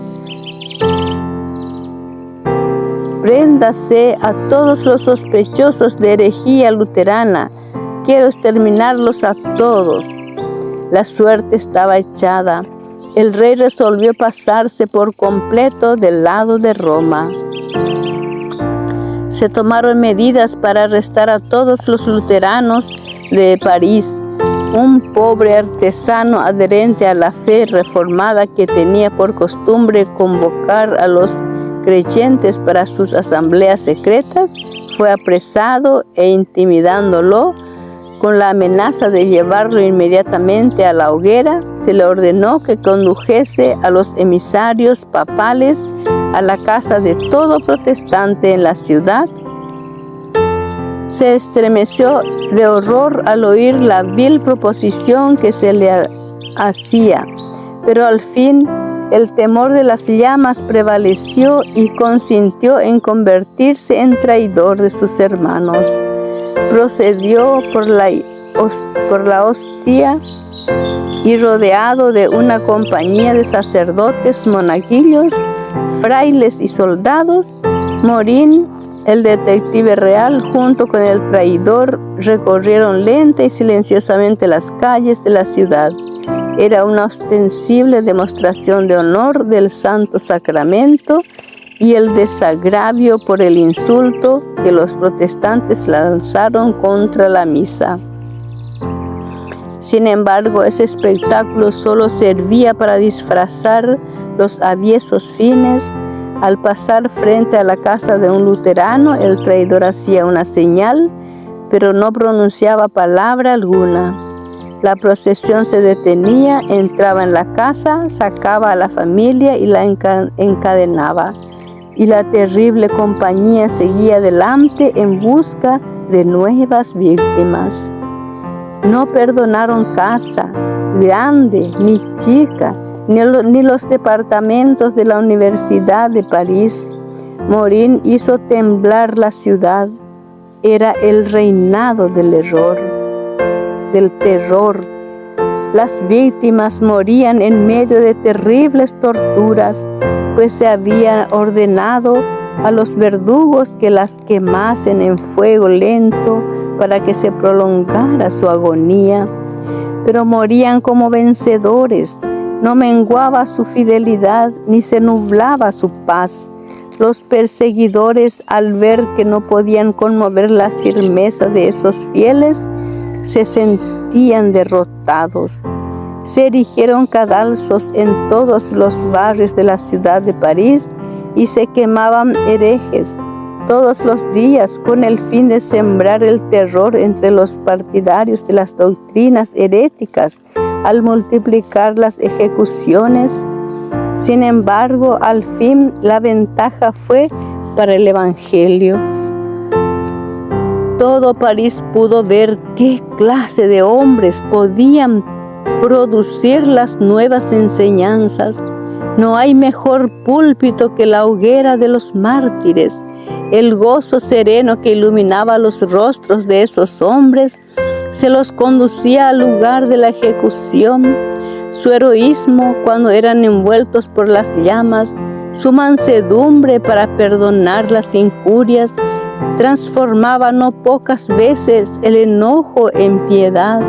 S1: préndase a todos los sospechosos de herejía luterana. Quiero exterminarlos a todos. La suerte estaba echada. El rey resolvió pasarse por completo del lado de Roma. Se tomaron medidas para arrestar a todos los luteranos de París. Un pobre artesano adherente a la fe reformada que tenía por costumbre convocar a los creyentes para sus asambleas secretas fue apresado e intimidándolo con la amenaza de llevarlo inmediatamente a la hoguera, se le ordenó que condujese a los emisarios papales a la casa de todo protestante en la ciudad. Se estremeció de horror al oír la vil proposición que se le hacía, pero al fin el temor de las llamas prevaleció y consintió en convertirse en traidor de sus hermanos. Procedió por la hostia y rodeado de una compañía de sacerdotes, monaguillos, frailes y soldados, Morín, el detective real, junto con el traidor, recorrieron lenta y silenciosamente las calles de la ciudad. Era una ostensible demostración de honor del Santo Sacramento y el desagravio por el insulto que los protestantes lanzaron contra la misa. Sin embargo, ese espectáculo solo servía para disfrazar los aviesos fines. Al pasar frente a la casa de un luterano, el traidor hacía una señal, pero no pronunciaba palabra alguna. La procesión se detenía, entraba en la casa, sacaba a la familia y la encadenaba. Y la terrible compañía seguía adelante en busca de nuevas víctimas. No perdonaron casa, grande ni chica, ni los departamentos de la Universidad de París. Morín hizo temblar la ciudad. Era el reinado del error, del terror. Las víctimas morían en medio de terribles torturas, pues se había ordenado a los verdugos que las quemasen en fuego lento para que se prolongara su agonía. Pero morían como vencedores. No menguaba su fidelidad ni se nublaba su paz. Los perseguidores, al ver que no podían conmover la firmeza de esos fieles, se sentían derrotados. Se erigieron cadalzos en todos los barrios de la ciudad de París y se quemaban herejes todos los días con el fin de sembrar el terror entre los partidarios de las doctrinas heréticas al multiplicar las ejecuciones. Sin embargo, al fin la ventaja fue para el Evangelio. Todo París pudo ver qué clase de hombres podían producir las nuevas enseñanzas. No hay mejor púlpito que la hoguera de los mártires. El gozo sereno que iluminaba los rostros de esos hombres se los conducía al lugar de la ejecución. Su heroísmo cuando eran envueltos por las llamas, su mansedumbre para perdonar las injurias, transformaba no pocas veces el enojo en piedad,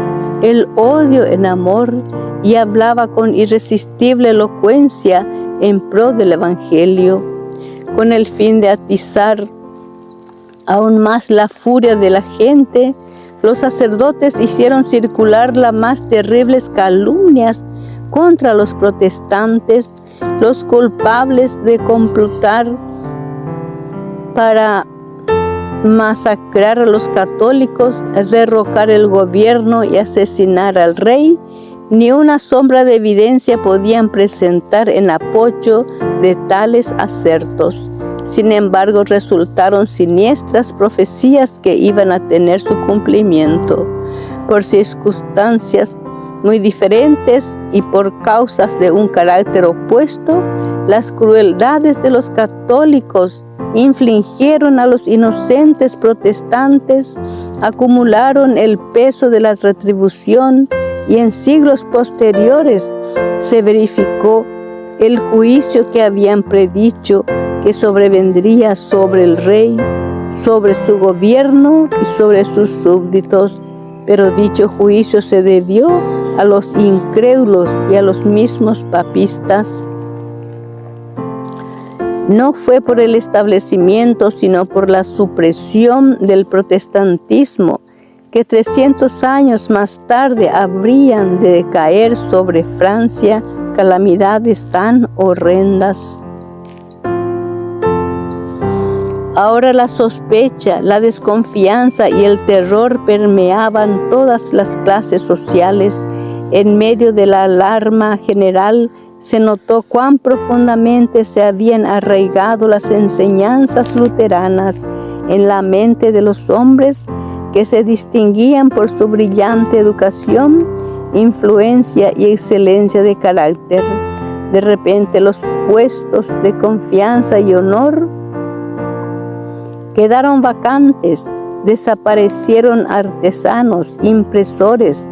S1: el odio en amor, y hablaba con irresistible elocuencia en pro del Evangelio. Con el fin de atizar aún más la furia de la gente, los sacerdotes hicieron circular las más terribles calumnias contra los protestantes, los culpables de complotar para masacrar a los católicos, derrocar el gobierno y asesinar al rey. Ni una sombra de evidencia podían presentar en apoyo de tales asertos. Sin embargo, resultaron siniestras profecías que iban a tener su cumplimiento. Por circunstancias muy diferentes y por causas de un carácter opuesto, las crueldades de los católicos infligieron a los inocentes protestantes, acumularon el peso de la retribución, y en siglos posteriores se verificó el juicio que habían predicho, que sobrevendría sobre el rey, sobre su gobierno y sobre sus súbditos. Pero dicho juicio se debió a los incrédulos y a los mismos papistas. No fue por el establecimiento, sino por la supresión del protestantismo, que 300 años más tarde habrían de caer sobre Francia calamidades tan horrendas. Ahora la sospecha, la desconfianza y el terror permeaban todas las clases sociales. En medio de la alarma general se notó cuán profundamente se habían arraigado las enseñanzas luteranas en la mente de los hombres, que se distinguían por su brillante educación, influencia y excelencia de carácter. De repente los puestos de confianza y honor quedaron vacantes, desaparecieron artesanos, impresores,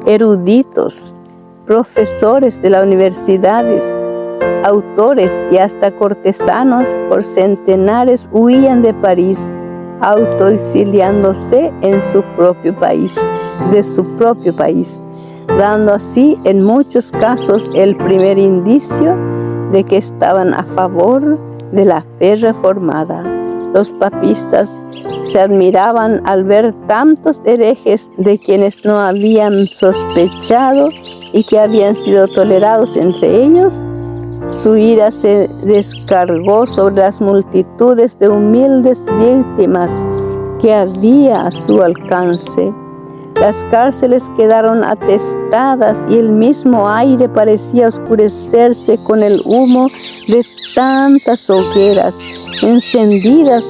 S1: eruditos, profesores de las universidades, autores y hasta cortesanos por centenares huían de París, autoexiliándose en su propio país, dando así en muchos casos el primer indicio de que estaban a favor de la fe reformada. Los papistas se admiraban al ver tantos herejes de quienes no habían sospechado y que habían sido tolerados entre ellos. Su ira se descargó sobre las multitudes de humildes víctimas que había a su alcance. Las cárceles quedaron atestadas y el mismo aire parecía oscurecerse con el humo de tantas hogueras encendidas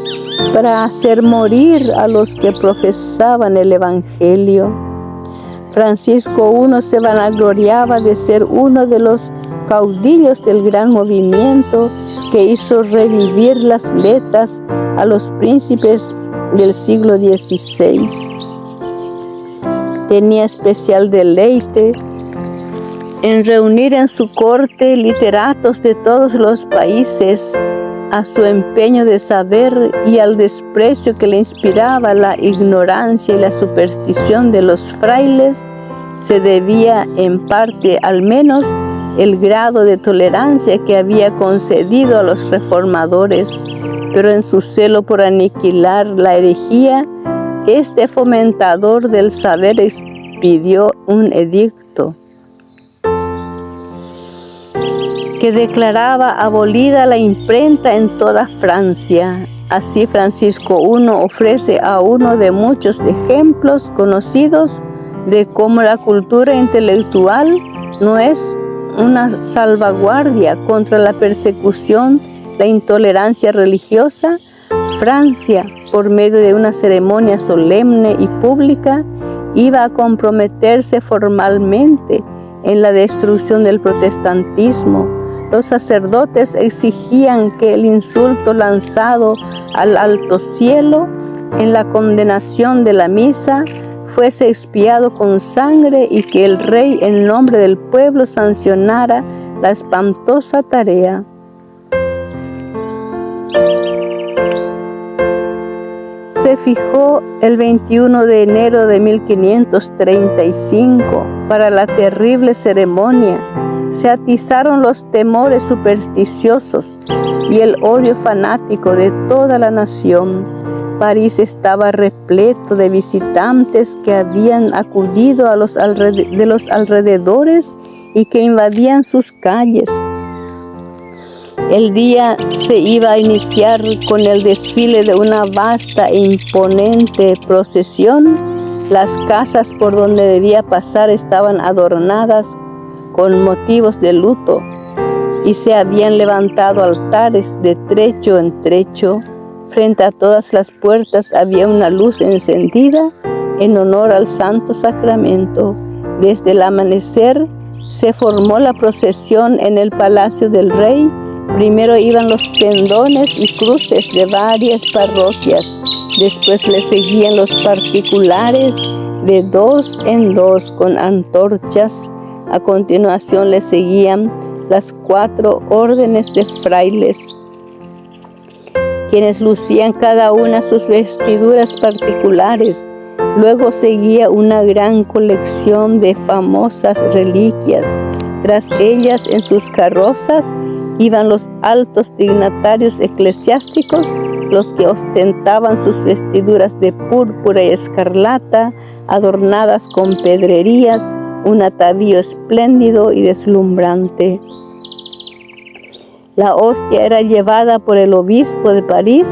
S1: para hacer morir a los que profesaban el Evangelio. Francisco I se vanagloriaba de ser uno de los caudillos del gran movimiento que hizo revivir las letras a los príncipes del siglo XVI. Tenía especial deleite en reunir en su corte literatos de todos los países. A su empeño de saber y al desprecio que le inspiraba la ignorancia y la superstición de los frailes, se debía en parte al menos el grado de tolerancia que había concedido a los reformadores, pero en su celo por aniquilar la herejía, este fomentador del saber expidió un edicto que declaraba abolida la imprenta en toda Francia. Así Francisco I ofrece a uno de muchos ejemplos conocidos de cómo la cultura intelectual no es una salvaguardia contra la persecución, la intolerancia religiosa. Francia, por medio de una ceremonia solemne y pública, iba a comprometerse formalmente en la destrucción del protestantismo. Los sacerdotes exigían que el insulto lanzado al alto cielo en la condenación de la misa fuese expiado con sangre y que el rey en nombre del pueblo sancionara la espantosa tarea. Se fijó el 21 de enero de 1535 para la terrible ceremonia. Se atizaron los temores supersticiosos y el odio fanático de toda la nación. París estaba repleto de visitantes que habían acudido de los alrededores y que invadían sus calles. El día se iba a iniciar con el desfile de una vasta e imponente procesión. Las casas por donde debía pasar estaban adornadas con motivos de luto y se habían levantado altares de trecho en trecho. Frente a todas las puertas había una luz encendida en honor al Santo Sacramento. Desde el amanecer se formó la procesión en el palacio del rey. Primero iban los pendones y cruces de varias parroquias. Después le seguían los particulares de 2 en 2 con antorchas. A continuación le seguían las 4 órdenes de frailes. quienes lucían cada una sus vestiduras particulares. Luego seguía una gran colección de famosas reliquias. Tras ellas, en sus carrozas, iban los altos dignatarios eclesiásticos, los que ostentaban sus vestiduras de púrpura y escarlata, adornadas con pedrerías, un atavío espléndido y deslumbrante. La hostia era llevada por el obispo de París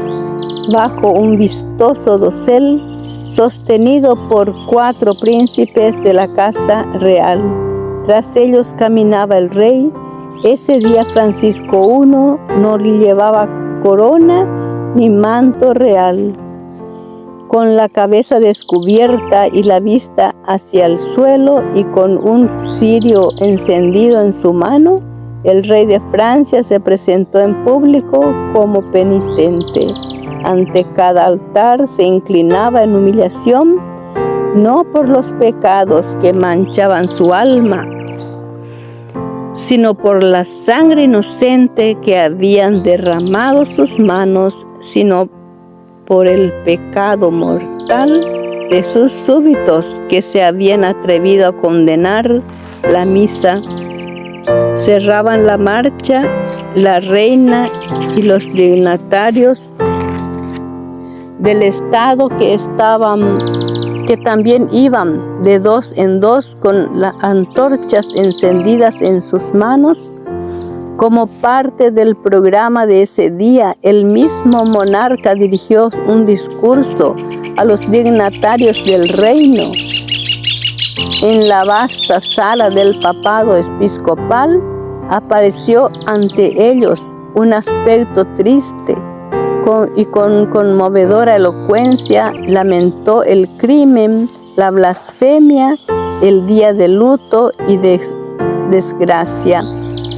S1: bajo un vistoso dosel, sostenido por 4 príncipes de la casa real. Tras ellos caminaba el rey. Ese día Francisco I no llevaba corona ni manto real. Con la cabeza descubierta y la vista hacia el suelo y con un cirio encendido en su mano, el rey de Francia se presentó en público como penitente. Ante cada altar se inclinaba en humillación, no por los pecados que manchaban su alma, sino por la sangre inocente que habían derramado sus manos, sino por el pecado mortal de sus súbditos que se habían atrevido a condenar la misa. Cerraban la marcha la reina y los dignatarios del Estado que también iban de 2 en 2 con las antorchas encendidas en sus manos. Como parte del programa de ese día, el mismo monarca dirigió un discurso a los dignatarios del reino. En la vasta sala del papado episcopal apareció ante ellos un aspecto triste y con conmovedora elocuencia lamentó el crimen, la blasfemia, el día de luto y de desgracia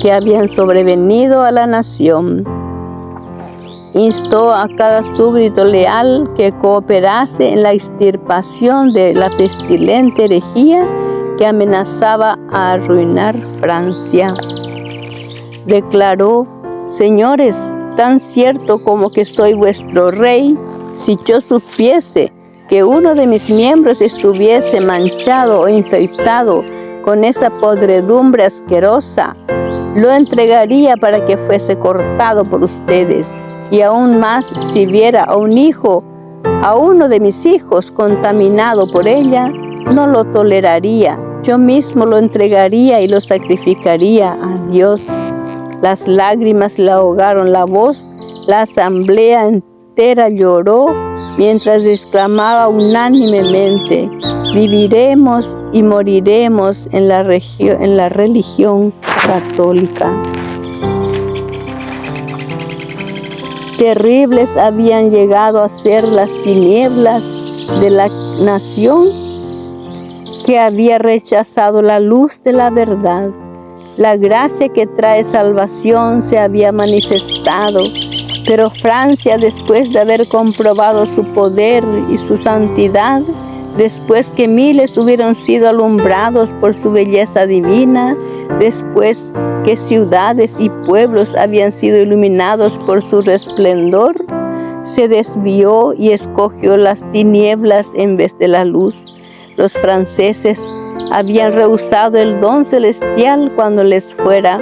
S1: que habían sobrevenido a la nación. Instó a cada súbdito leal que cooperase en la extirpación de la pestilente herejía que amenazaba a arruinar Francia. Declaró: señores, tan cierto como que soy vuestro rey, si yo supiese que uno de mis miembros estuviese manchado o infectado con esa podredumbre asquerosa, lo entregaría para que fuese cortado por ustedes. Y aún más, si viera a un hijo, a uno de mis hijos contaminado por ella, no lo toleraría. Yo mismo lo entregaría y lo sacrificaría a Dios. Las lágrimas le ahogaron la voz. La asamblea entera lloró mientras exclamaba unánimemente: viviremos y moriremos en la religión católica. Terribles habían llegado a ser las tinieblas de la nación que había rechazado la luz de la verdad. La gracia que trae salvación se había manifestado, pero Francia, después de haber comprobado su poder y su santidad, después que miles hubieron sido alumbrados por su belleza divina, después que ciudades y pueblos habían sido iluminados por su resplendor, se desvió y escogió las tinieblas en vez de la luz. Los franceses habían rehusado el don celestial cuando les fuera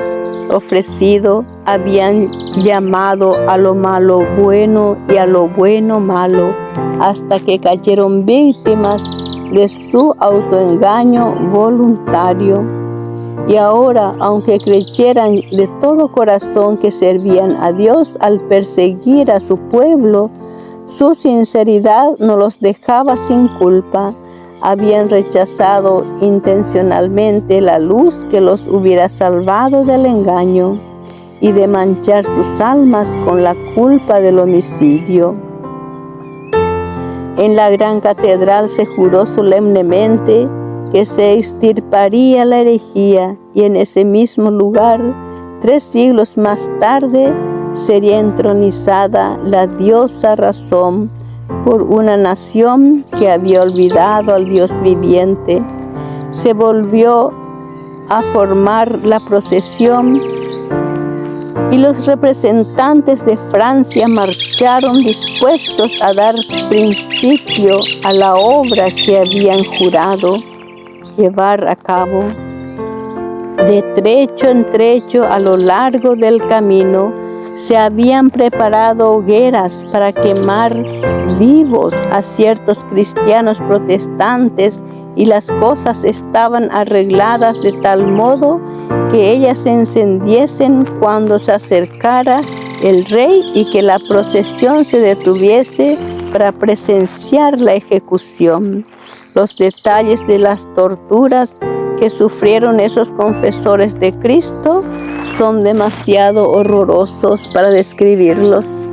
S1: ofrecido, habían llamado a lo malo bueno y a lo bueno malo, hasta que cayeron víctimas de su autoengaño voluntario. Y ahora, aunque creyeran de todo corazón que servían a Dios al perseguir a su pueblo, su sinceridad no los dejaba sin culpa. Habían rechazado intencionalmente la luz que los hubiera salvado del engaño y de manchar sus almas con la culpa del homicidio. En la gran catedral se juró solemnemente que se extirparía la herejía, y en ese mismo lugar, 3 siglos más tarde, sería entronizada la diosa razón por una nación que había olvidado al Dios viviente. Se volvió a formar la procesión y los representantes de Francia marcharon dispuestos a dar principio a la obra que habían jurado llevar a cabo. De trecho en trecho a lo largo del camino se habían preparado hogueras para quemar vivos a ciertos cristianos protestantes, y las cosas estaban arregladas de tal modo que ellas se encendiesen cuando se acercara el rey y que la procesión se detuviese para presenciar la ejecución. Los detalles de las torturas que sufrieron esos confesores de Cristo son demasiado horrorosos para describirlos,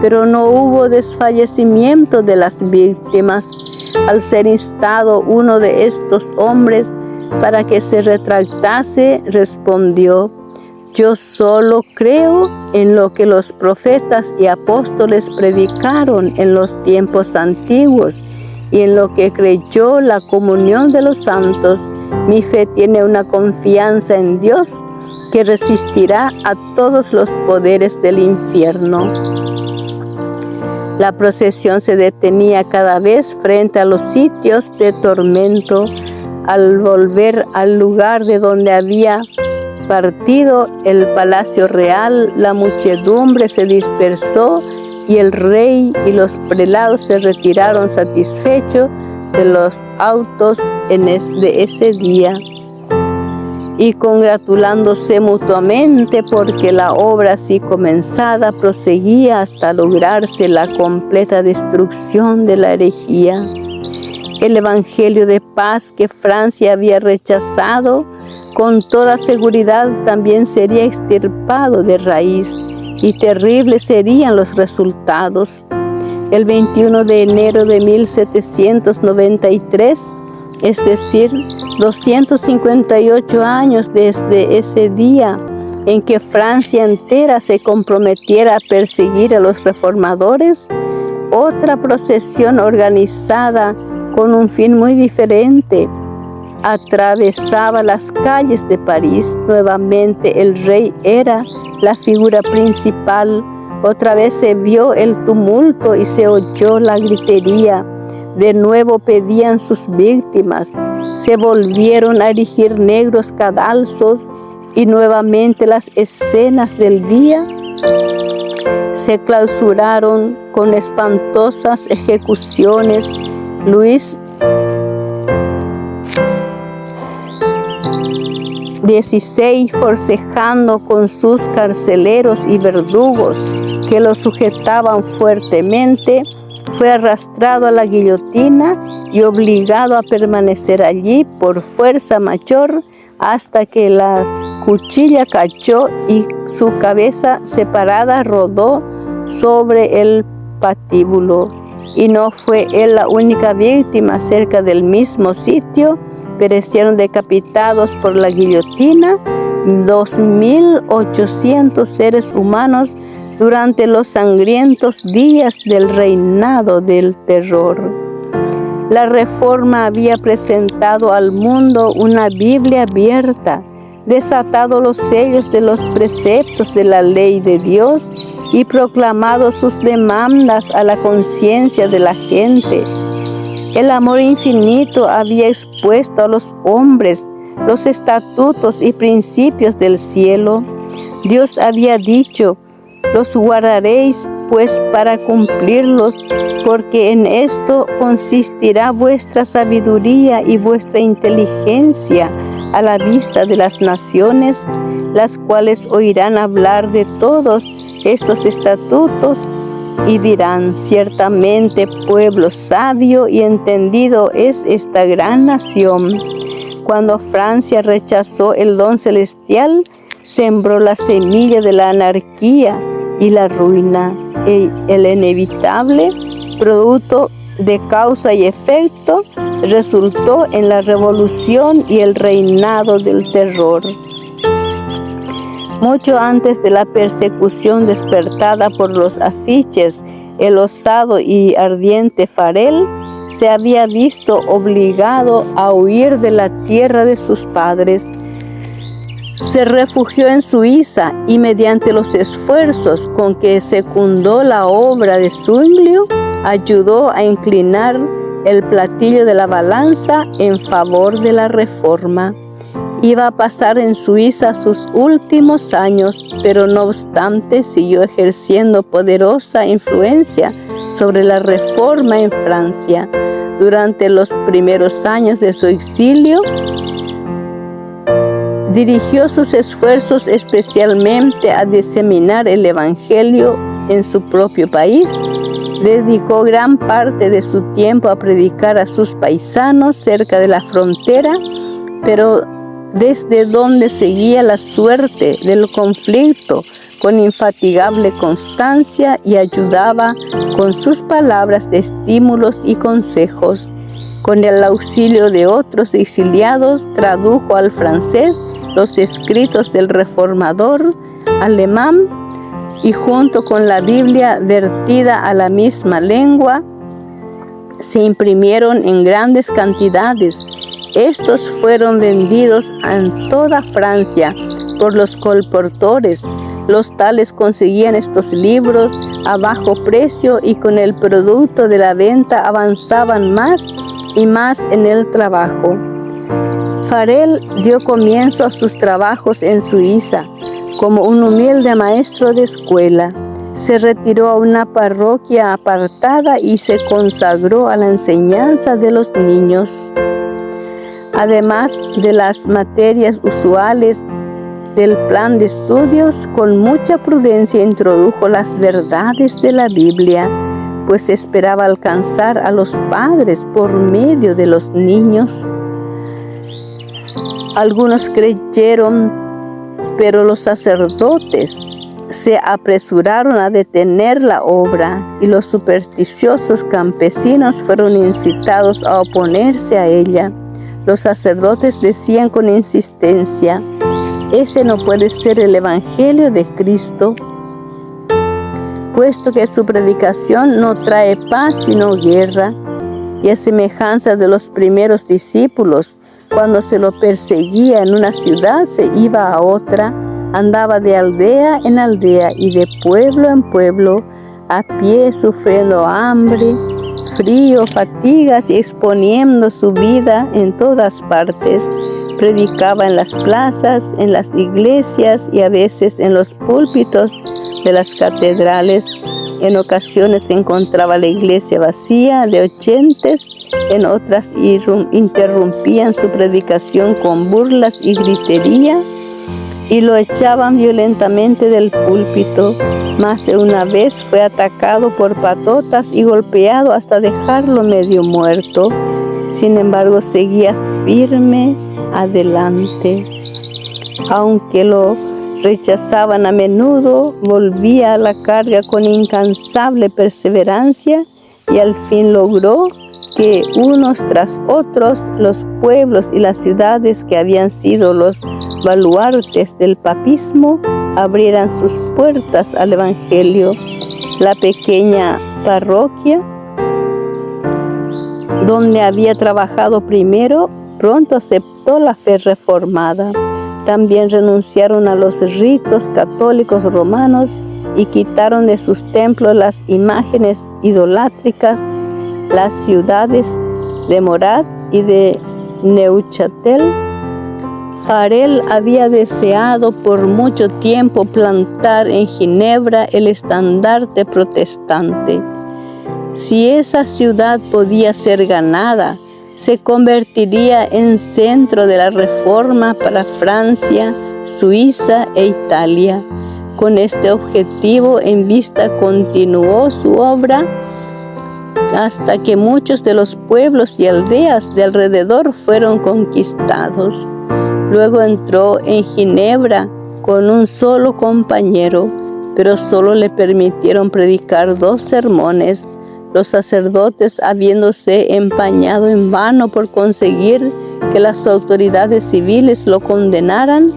S1: pero no hubo desfallecimiento de las víctimas. Al ser instado uno de estos hombres para que se retractase, respondió: yo solo creo en lo que los profetas y apóstoles predicaron en los tiempos antiguos y en lo que creyó la comunión de los santos. Mi fe tiene una confianza en Dios que resistirá a todos los poderes del infierno. La procesión se detenía cada vez frente a los sitios de tormento. Al volver al lugar de donde había partido el palacio real, la muchedumbre se dispersó y el rey y los prelados se retiraron satisfechos de los autos de ese día y congratulándose mutuamente porque la obra así comenzada proseguía hasta lograrse la completa destrucción de la herejía. El evangelio de paz que Francia había rechazado, con toda seguridad también sería extirpado de raíz, y terribles serían los resultados. El 21 de enero de 1793, es decir, 258 años desde ese día en que Francia entera se comprometiera a perseguir a los reformadores, otra procesión organizada con un fin muy diferente atravesaba las calles de París. Nuevamente el rey era la figura principal. Otra vez se vio el tumulto y se oyó la gritería. De nuevo pedían sus víctimas. Se volvieron a erigir negros cadalsos y nuevamente las escenas del día se clausuraron con espantosas ejecuciones. Luis XVI, forcejando con sus carceleros y verdugos que lo sujetaban fuertemente, fue arrastrado a la guillotina y obligado a permanecer allí por fuerza mayor hasta que la cuchilla cayó y su cabeza separada rodó sobre el patíbulo. Y no fue él la única víctima. Cerca del mismo sitio perecieron decapitados por la guillotina 2.800 seres humanos durante los sangrientos días del reinado del terror. La Reforma había presentado al mundo una Biblia abierta, desatado los sellos de los preceptos de la ley de Dios y proclamado sus demandas a la conciencia de la gente. El amor infinito había expuesto a los hombres los estatutos y principios del cielo. Dios había dicho: los guardaréis pues para cumplirlos, porque en esto consistirá vuestra sabiduría y vuestra inteligencia a la vista de las naciones, las cuales oirán hablar de todos estos estatutos y dirán: ciertamente pueblo sabio y entendido es esta gran nación. Cuando Francia rechazó el don celestial, sembró la semilla de la anarquía y la ruina. El inevitable producto de causa y efecto resultó en la revolución y el reinado del terror. Mucho antes de la persecución despertada por los afiches, el osado y ardiente Farel se había visto obligado a huir de la tierra de sus padres. Se refugió en Suiza y mediante los esfuerzos con que secundó la obra de Zwinglio, ayudó a inclinar el platillo de la balanza en favor de la reforma. Iba a pasar en Suiza sus últimos años, pero no obstante siguió ejerciendo poderosa influencia sobre la reforma en Francia. Durante los primeros años de su exilio, dirigió sus esfuerzos especialmente a diseminar el Evangelio en su propio país. Dedicó gran parte de su tiempo a predicar a sus paisanos cerca de la frontera, pero desde donde seguía la suerte del conflicto con infatigable constancia y ayudaba con sus palabras de estímulos y consejos. Con el auxilio de otros exiliados, tradujo al francés los escritos del reformador alemán y junto con la Biblia vertida a la misma lengua, se imprimieron en grandes cantidades. Estos fueron vendidos en toda Francia por los colportores. Los tales conseguían estos libros a bajo precio y con el producto de la venta avanzaban más y más en el trabajo. Farel dio comienzo a sus trabajos en Suiza como un humilde maestro de escuela. Se retiró a una parroquia apartada y se consagró a la enseñanza de los niños. Además de las materias usuales del plan de estudios, con mucha prudencia introdujo las verdades de la Biblia, pues esperaba alcanzar a los padres por medio de los niños. Algunos creyeron, pero los sacerdotes se apresuraron a detener la obra y los supersticiosos campesinos fueron incitados a oponerse a ella. Los sacerdotes decían con insistencia: ese no puede ser el Evangelio de Cristo, puesto que su predicación no trae paz sino guerra. Y a semejanza de los primeros discípulos, cuando se lo perseguía en una ciudad, se iba a otra, andaba de aldea en aldea y de pueblo en pueblo, a pie, sufriendo hambre, frío, fatigas y exponiendo su vida en todas partes. Predicaba en las plazas, en las iglesias y a veces en los púlpitos de las catedrales. En ocasiones se encontraba la iglesia vacía de oyentes, en otras interrumpían su predicación con burlas y gritería y lo echaban violentamente del púlpito. Más de una vez fue atacado por patotas y golpeado hasta dejarlo medio muerto. Sin embargo, seguía firme adelante. Aunque lo rechazaban a menudo, volvía a la carga con incansable perseverancia y al fin logró que unos tras otros los pueblos y las ciudades que habían sido los baluartes del papismo abrieran sus puertas al Evangelio. La pequeña parroquia donde había trabajado primero, pronto aceptó la fe reformada. También renunciaron a los ritos católicos romanos y quitaron de sus templos las imágenes idolátricas. Las ciudades de Morat y de Neuchâtel. Farel había deseado por mucho tiempo plantar en Ginebra el estandarte protestante. Si esa ciudad podía ser ganada, se convertiría en centro de la reforma para Francia, Suiza e Italia. Con este objetivo en vista continuó su obra hasta que muchos de los pueblos y aldeas de alrededor fueron conquistados. Luego entró en Ginebra con un solo compañero, pero solo le permitieron predicar 2 sermones. Los sacerdotes, habiéndose empañado en vano por conseguir que las autoridades civiles lo condenaran,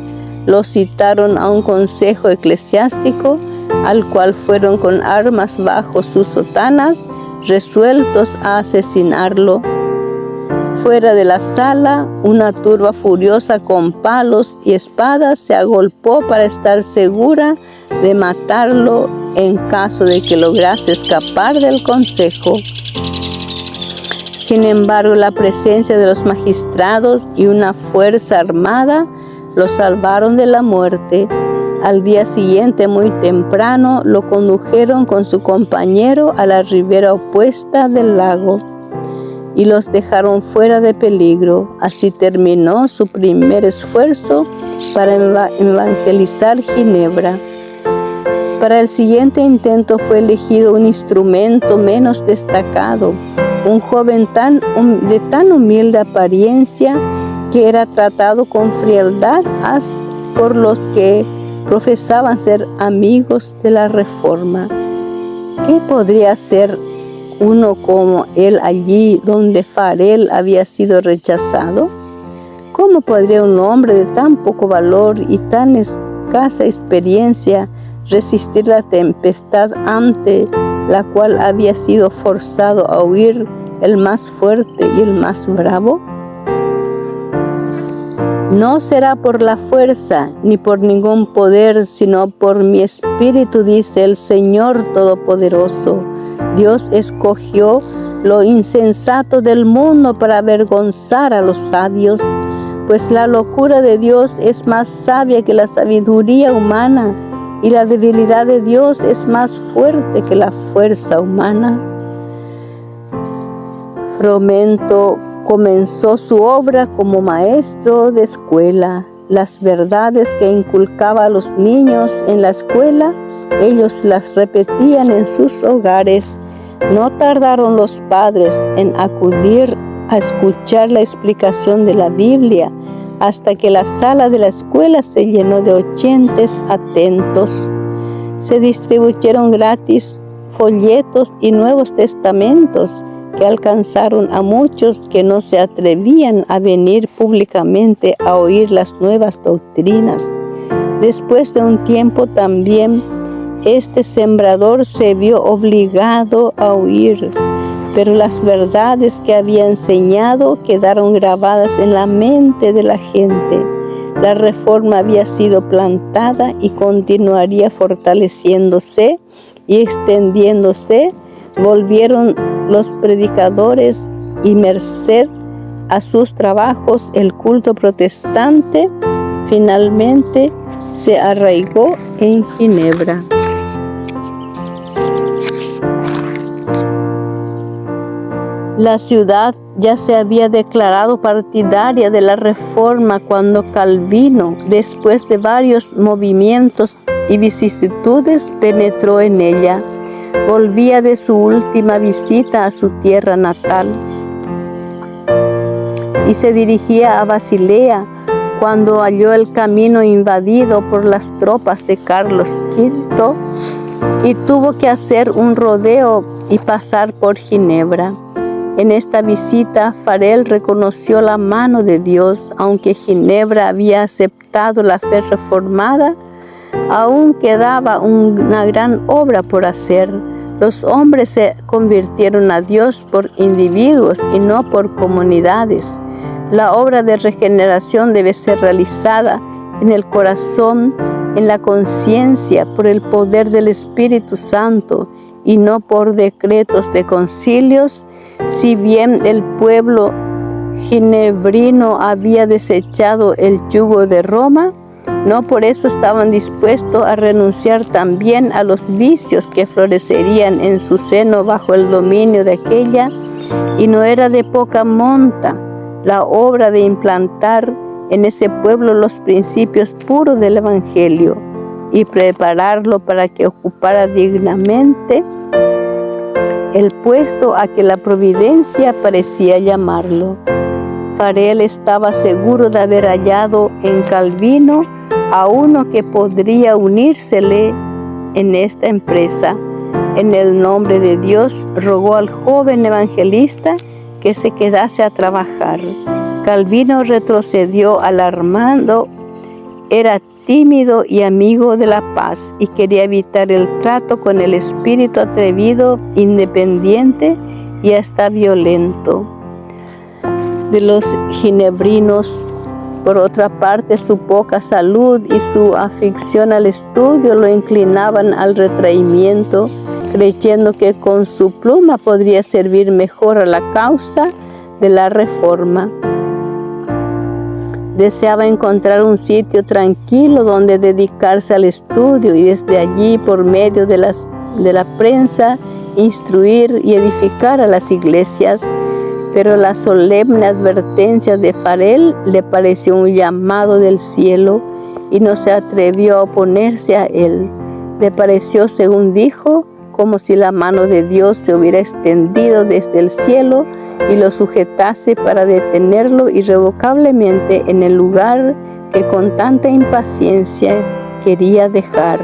S1: lo citaron a un consejo eclesiástico, al cual fueron con armas bajo sus sotanas, resueltos a asesinarlo. Fuera de la sala, una turba furiosa con palos y espadas se agolpó para estar segura de matarlo en caso de que lograse escapar del consejo. Sin embargo, la presencia de los magistrados y una fuerza armada lo salvaron de la muerte. Al día siguiente, muy temprano, lo condujeron con su compañero a la ribera opuesta del lago y los dejaron fuera de peligro. Así terminó su primer esfuerzo para evangelizar Ginebra. Para el siguiente intento fue elegido un instrumento menos destacado, un joven de tan humilde apariencia que era tratado con frialdad por los que profesaban ser amigos de la Reforma. ¿Qué podría hacer uno como él allí donde Farel había sido rechazado? ¿Cómo podría un hombre de tan poco valor y tan escasa experiencia resistir la tempestad ante la cual había sido forzado a huir el más fuerte y el más bravo? No será por la fuerza ni por ningún poder, sino por mi espíritu, dice el Señor Todopoderoso. Dios escogió lo insensato del mundo para avergonzar a los sabios, pues la locura de Dios es más sabia que la sabiduría humana, y la debilidad de Dios es más fuerte que la fuerza humana. Fromento comenzó su obra como maestro de escuela. Las verdades que inculcaba a los niños en la escuela, ellos las repetían en sus hogares. No tardaron los padres en acudir a escuchar la explicación de la Biblia, hasta que la sala de la escuela se llenó de oyentes atentos. Se distribuyeron gratis folletos y Nuevos Testamentos que alcanzaron a muchos que no se atrevían a venir públicamente a oír las nuevas doctrinas. Después de un tiempo también, este sembrador se vio obligado a huir, pero las verdades que había enseñado quedaron grabadas en la mente de la gente. La Reforma había sido plantada y continuaría fortaleciéndose y extendiéndose. Volvieron los predicadores y merced a sus trabajos el culto protestante finalmente se arraigó en Ginebra. La ciudad ya se había declarado partidaria de la Reforma cuando Calvino, después de varios movimientos y vicisitudes, penetró en ella. Volvía de su última visita a su tierra natal y se dirigía a Basilea cuando halló el camino invadido por las tropas de Carlos V y tuvo que hacer un rodeo y pasar por Ginebra. En esta visita, Farel reconoció la mano de Dios. Aunque Ginebra había aceptado la fe reformada, aún quedaba una gran obra por hacer. Los hombres se convirtieron a Dios por individuos y no por comunidades. La obra de regeneración debe ser realizada en el corazón, en la conciencia, por el poder del Espíritu Santo y no por decretos de concilios. Si bien el pueblo ginebrino había desechado el yugo de Roma, no por eso estaban dispuestos a renunciar también a los vicios que florecerían en su seno bajo el dominio de aquella, y no era de poca monta la obra de implantar en ese pueblo los principios puros del Evangelio y prepararlo para que ocupara dignamente el puesto a que la providencia parecía llamarlo. Farel estaba seguro de haber hallado en Calvino a uno que podría unírsele en esta empresa. En el nombre de Dios, rogó al joven evangelista que se quedase a trabajar. Calvino retrocedió alarmado. Era tímido y amigo de la paz y quería evitar el trato con el espíritu atrevido, independiente y hasta violento. de los ginebrinos. Por otra parte, su poca salud y su afición al estudio lo inclinaban al retraimiento, creyendo que con su pluma podría servir mejor a la causa de la reforma. Deseaba encontrar un sitio tranquilo donde dedicarse al estudio y desde allí, por medio de la prensa, instruir y edificar a las iglesias. Pero la solemne advertencia de Farel le pareció un llamado del cielo y no se atrevió a oponerse a él. Le pareció, según dijo, como si la mano de Dios se hubiera extendido desde el cielo y lo sujetase para detenerlo irrevocablemente en el lugar que con tanta impaciencia quería dejar.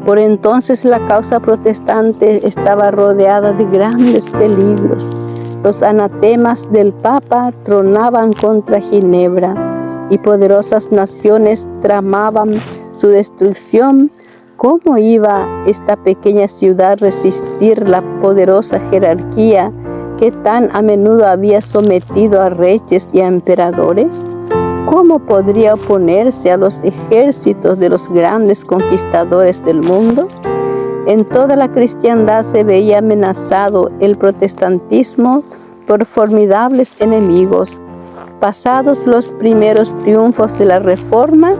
S1: Por entonces la causa protestante estaba rodeada de grandes peligros. Los anatemas del Papa tronaban contra Ginebra y poderosas naciones tramaban su destrucción. ¿Cómo iba esta pequeña ciudad a resistir la poderosa jerarquía que tan a menudo había sometido a reyes y a emperadores? ¿Cómo podría oponerse a los ejércitos de los grandes conquistadores del mundo? En toda la cristiandad se veía amenazado el protestantismo por formidables enemigos. Pasados los primeros triunfos de la Reforma,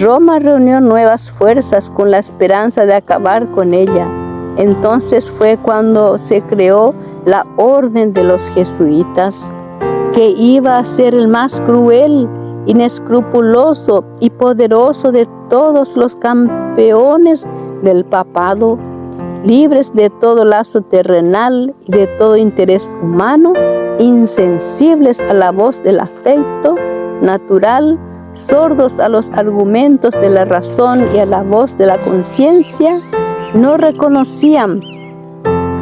S1: Roma reunió nuevas fuerzas con la esperanza de acabar con ella. Entonces fue cuando se creó la Orden de los Jesuitas, que iba a ser el más cruel, inescrupuloso y poderoso de todos los campeones del papado, libres de todo lazo terrenal y de todo interés humano, insensibles a la voz del afecto natural, sordos a los argumentos de la razón y a la voz de la conciencia. No reconocían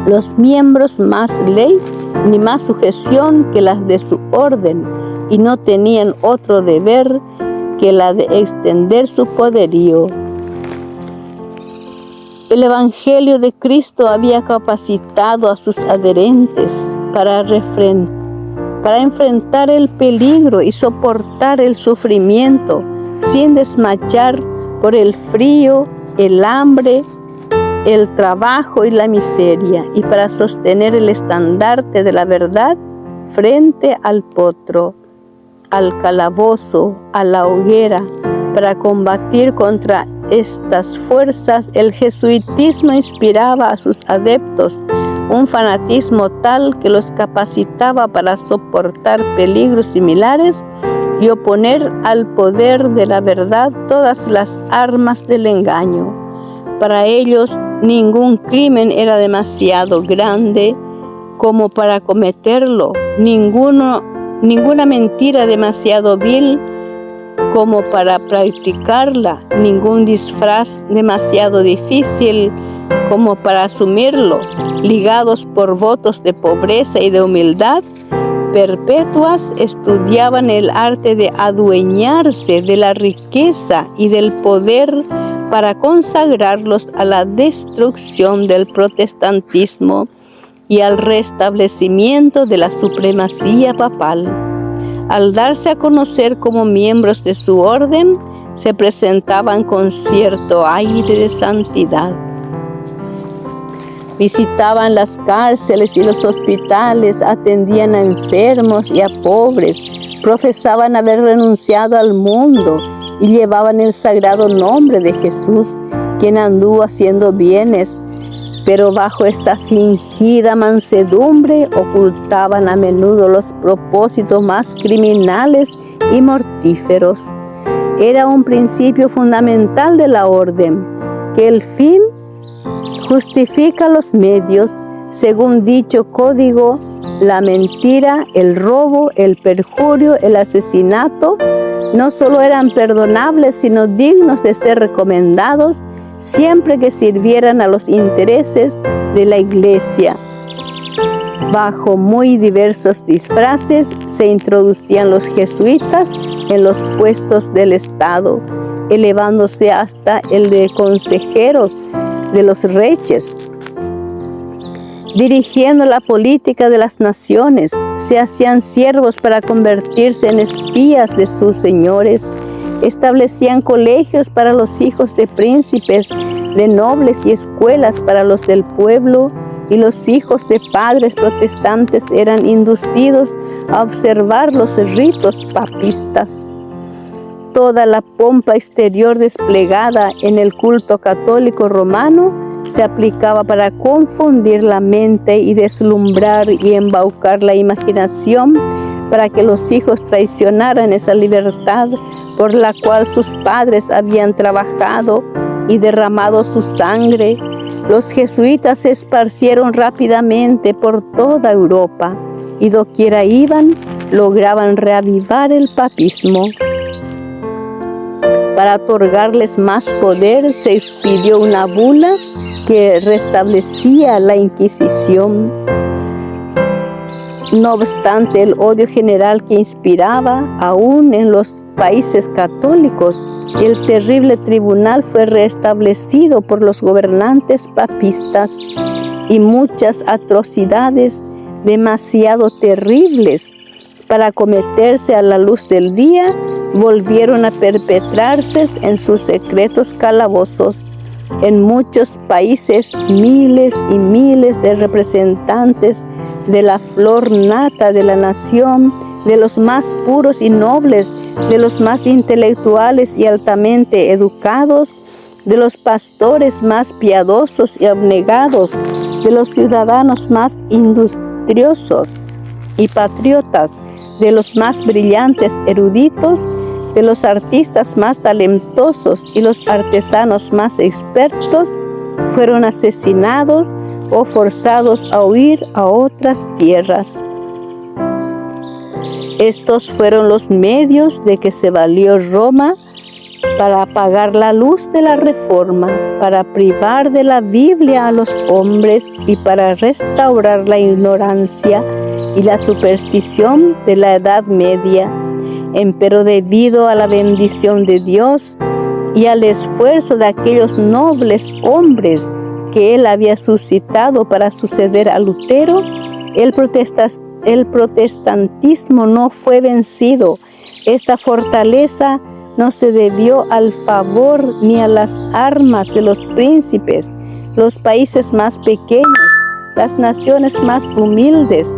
S1: los miembros más ley ni más sujeción que las de su orden, y no tenían otro deber que la de extender su poderío. El Evangelio de Cristo había capacitado a sus adherentes para enfrentar el peligro y soportar el sufrimiento sin desmayar por el frío, el hambre, el trabajo y la miseria, y para sostener el estandarte de la verdad frente al potro, al calabozo, a la hoguera. Para combatir contra estas fuerzas, el jesuitismo inspiraba a sus adeptos un fanatismo tal que los capacitaba para soportar peligros similares y oponer al poder de la verdad todas las armas del engaño. Para ellos, ningún crimen era demasiado grande como para cometerlo, ninguna mentira demasiado vil como para practicarla, ningún disfraz demasiado difícil como para asumirlo. Ligados por votos de pobreza y de humildad perpetuas, estudiaban el arte de adueñarse de la riqueza y del poder para consagrarlos a la destrucción del protestantismo y al restablecimiento de la supremacía papal. Al darse a conocer como miembros de su orden, se presentaban con cierto aire de santidad. Visitaban las cárceles y los hospitales, atendían a enfermos y a pobres, profesaban haber renunciado al mundo y llevaban el sagrado nombre de Jesús, quien anduvo haciendo bienes, pero bajo esta fingida mansedumbre ocultaban a menudo los propósitos más criminales y mortíferos. Era un principio fundamental de la orden, que el fin justifica los medios. Según dicho código, la mentira, el robo, el perjurio, el asesinato no solo eran perdonables, sino dignos de ser recomendados siempre que sirvieran a los intereses de la Iglesia. Bajo muy diversos disfraces se introducían los jesuitas en los puestos del Estado, elevándose hasta el de consejeros de los reyes. dirigiendo la política de las naciones, se hacían siervos para convertirse en espías de sus señores. Establecían colegios para los hijos de príncipes, de nobles y escuelas para los del pueblo, y los hijos de padres protestantes eran inducidos a observar los ritos papistas. Toda la pompa exterior desplegada en el culto católico romano se aplicaba para confundir la mente y deslumbrar y embaucar la imaginación para que los hijos traicionaran esa libertad por la cual sus padres habían trabajado y derramado su sangre. Los jesuitas se esparcieron rápidamente por toda Europa y doquiera iban, lograban reavivar el papismo. Para otorgarles más poder, se expidió una bula que restablecía la Inquisición. No obstante el odio general que inspiraba, aún en los países católicos, el terrible tribunal fue restablecido por los gobernantes papistas y muchas atrocidades demasiado terribles para cometerse a la luz del día volvieron a perpetrarse en sus secretos calabozos. En muchos países, miles y miles de representantes de la flor nata de la nación, de los más puros y nobles, de los más intelectuales y altamente educados, de los pastores más piadosos y abnegados, de los ciudadanos más industriosos y patriotas, de los más brillantes eruditos, de los artistas más talentosos y los artesanos más expertos, fueron asesinados o forzados a huir a otras tierras. Estos fueron los medios de que se valió Roma para apagar la luz de la Reforma, para privar de la Biblia a los hombres y para restaurar la ignorancia y la superstición de la Edad Media. Empero debido a la bendición de Dios y al esfuerzo de aquellos nobles hombres que Él había suscitado para suceder a Lutero, el protestantismo no fue vencido. Esta fortaleza no se debió al favor ni a las armas de los príncipes. Los países más pequeños, las naciones más humildes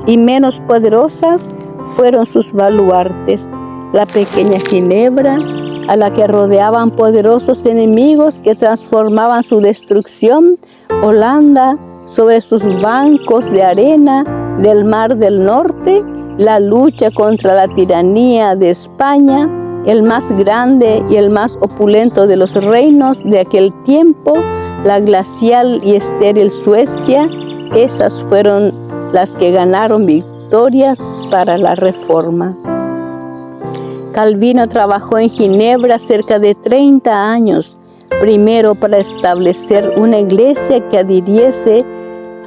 S1: y menos poderosas fueron sus baluartes. La pequeña Ginebra, a la que rodeaban poderosos enemigos que transformaban su destrucción, Holanda, sobre sus bancos de arena del Mar del Norte, la lucha contra la tiranía de España, el más grande y el más opulento de los reinos de aquel tiempo, la glacial y estéril Suecia, esas fueron las que ganaron victorias para la Reforma. Calvino trabajó en Ginebra cerca de 30 años, primero para establecer una iglesia que adhiriese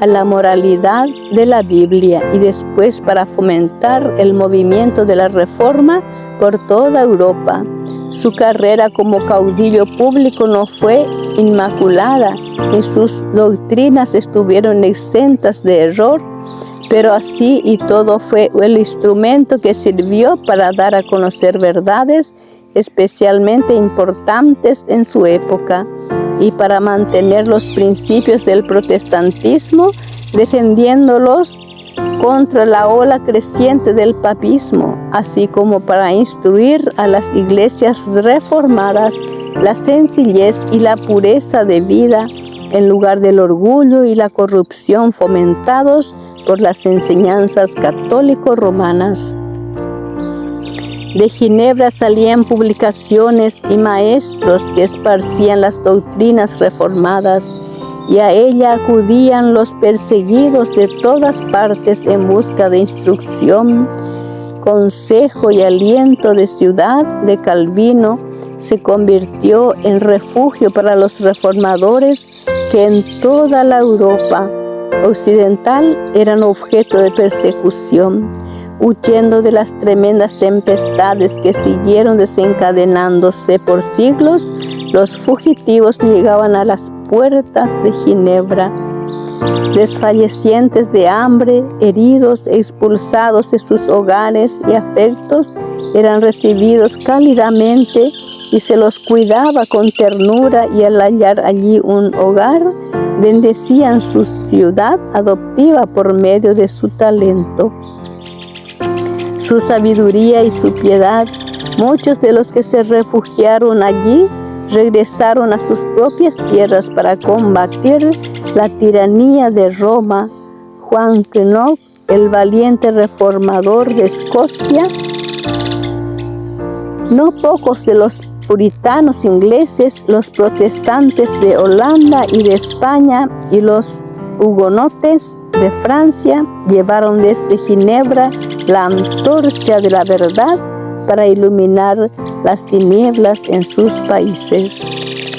S1: a la moralidad de la Biblia y después para fomentar el movimiento de la Reforma por toda Europa. Su carrera como caudillo público no fue inmaculada, ni sus doctrinas estuvieron exentas de error, pero así y todo fue el instrumento que sirvió para dar a conocer verdades especialmente importantes en su época y para mantener los principios del protestantismo, defendiéndolos contra la ola creciente del papismo, así como para instruir a las iglesias reformadas la sencillez y la pureza de vida en lugar del orgullo y la corrupción fomentados por las enseñanzas católico-romanas. De Ginebra salían publicaciones y maestros que esparcían las doctrinas reformadas, y a ella acudían los perseguidos de todas partes en busca de instrucción, consejo y aliento. De Ciudad de Calvino se convirtió en refugio para los reformadores que en toda la Europa occidental eran objeto de persecución. Huyendo de las tremendas tempestades que siguieron desencadenándose por siglos, los fugitivos llegaban a las puertas de Ginebra Desfallecientes de hambre, heridos e expulsados de sus hogares y afectos, eran recibidos cálidamente y se los cuidaba con ternura, y al hallar allí un hogar, bendecían su ciudad adoptiva por medio de su talento, su sabiduría y su piedad. Muchos de los que se refugiaron allí regresaron a sus propias tierras para combatir la tiranía de Roma. Juan Knox, el valiente reformador de Escocia. No pocos de los puritanos ingleses, los protestantes de Holanda y de España y los hugonotes de Francia llevaron desde Ginebra la antorcha de la verdad para iluminar las tinieblas en sus países.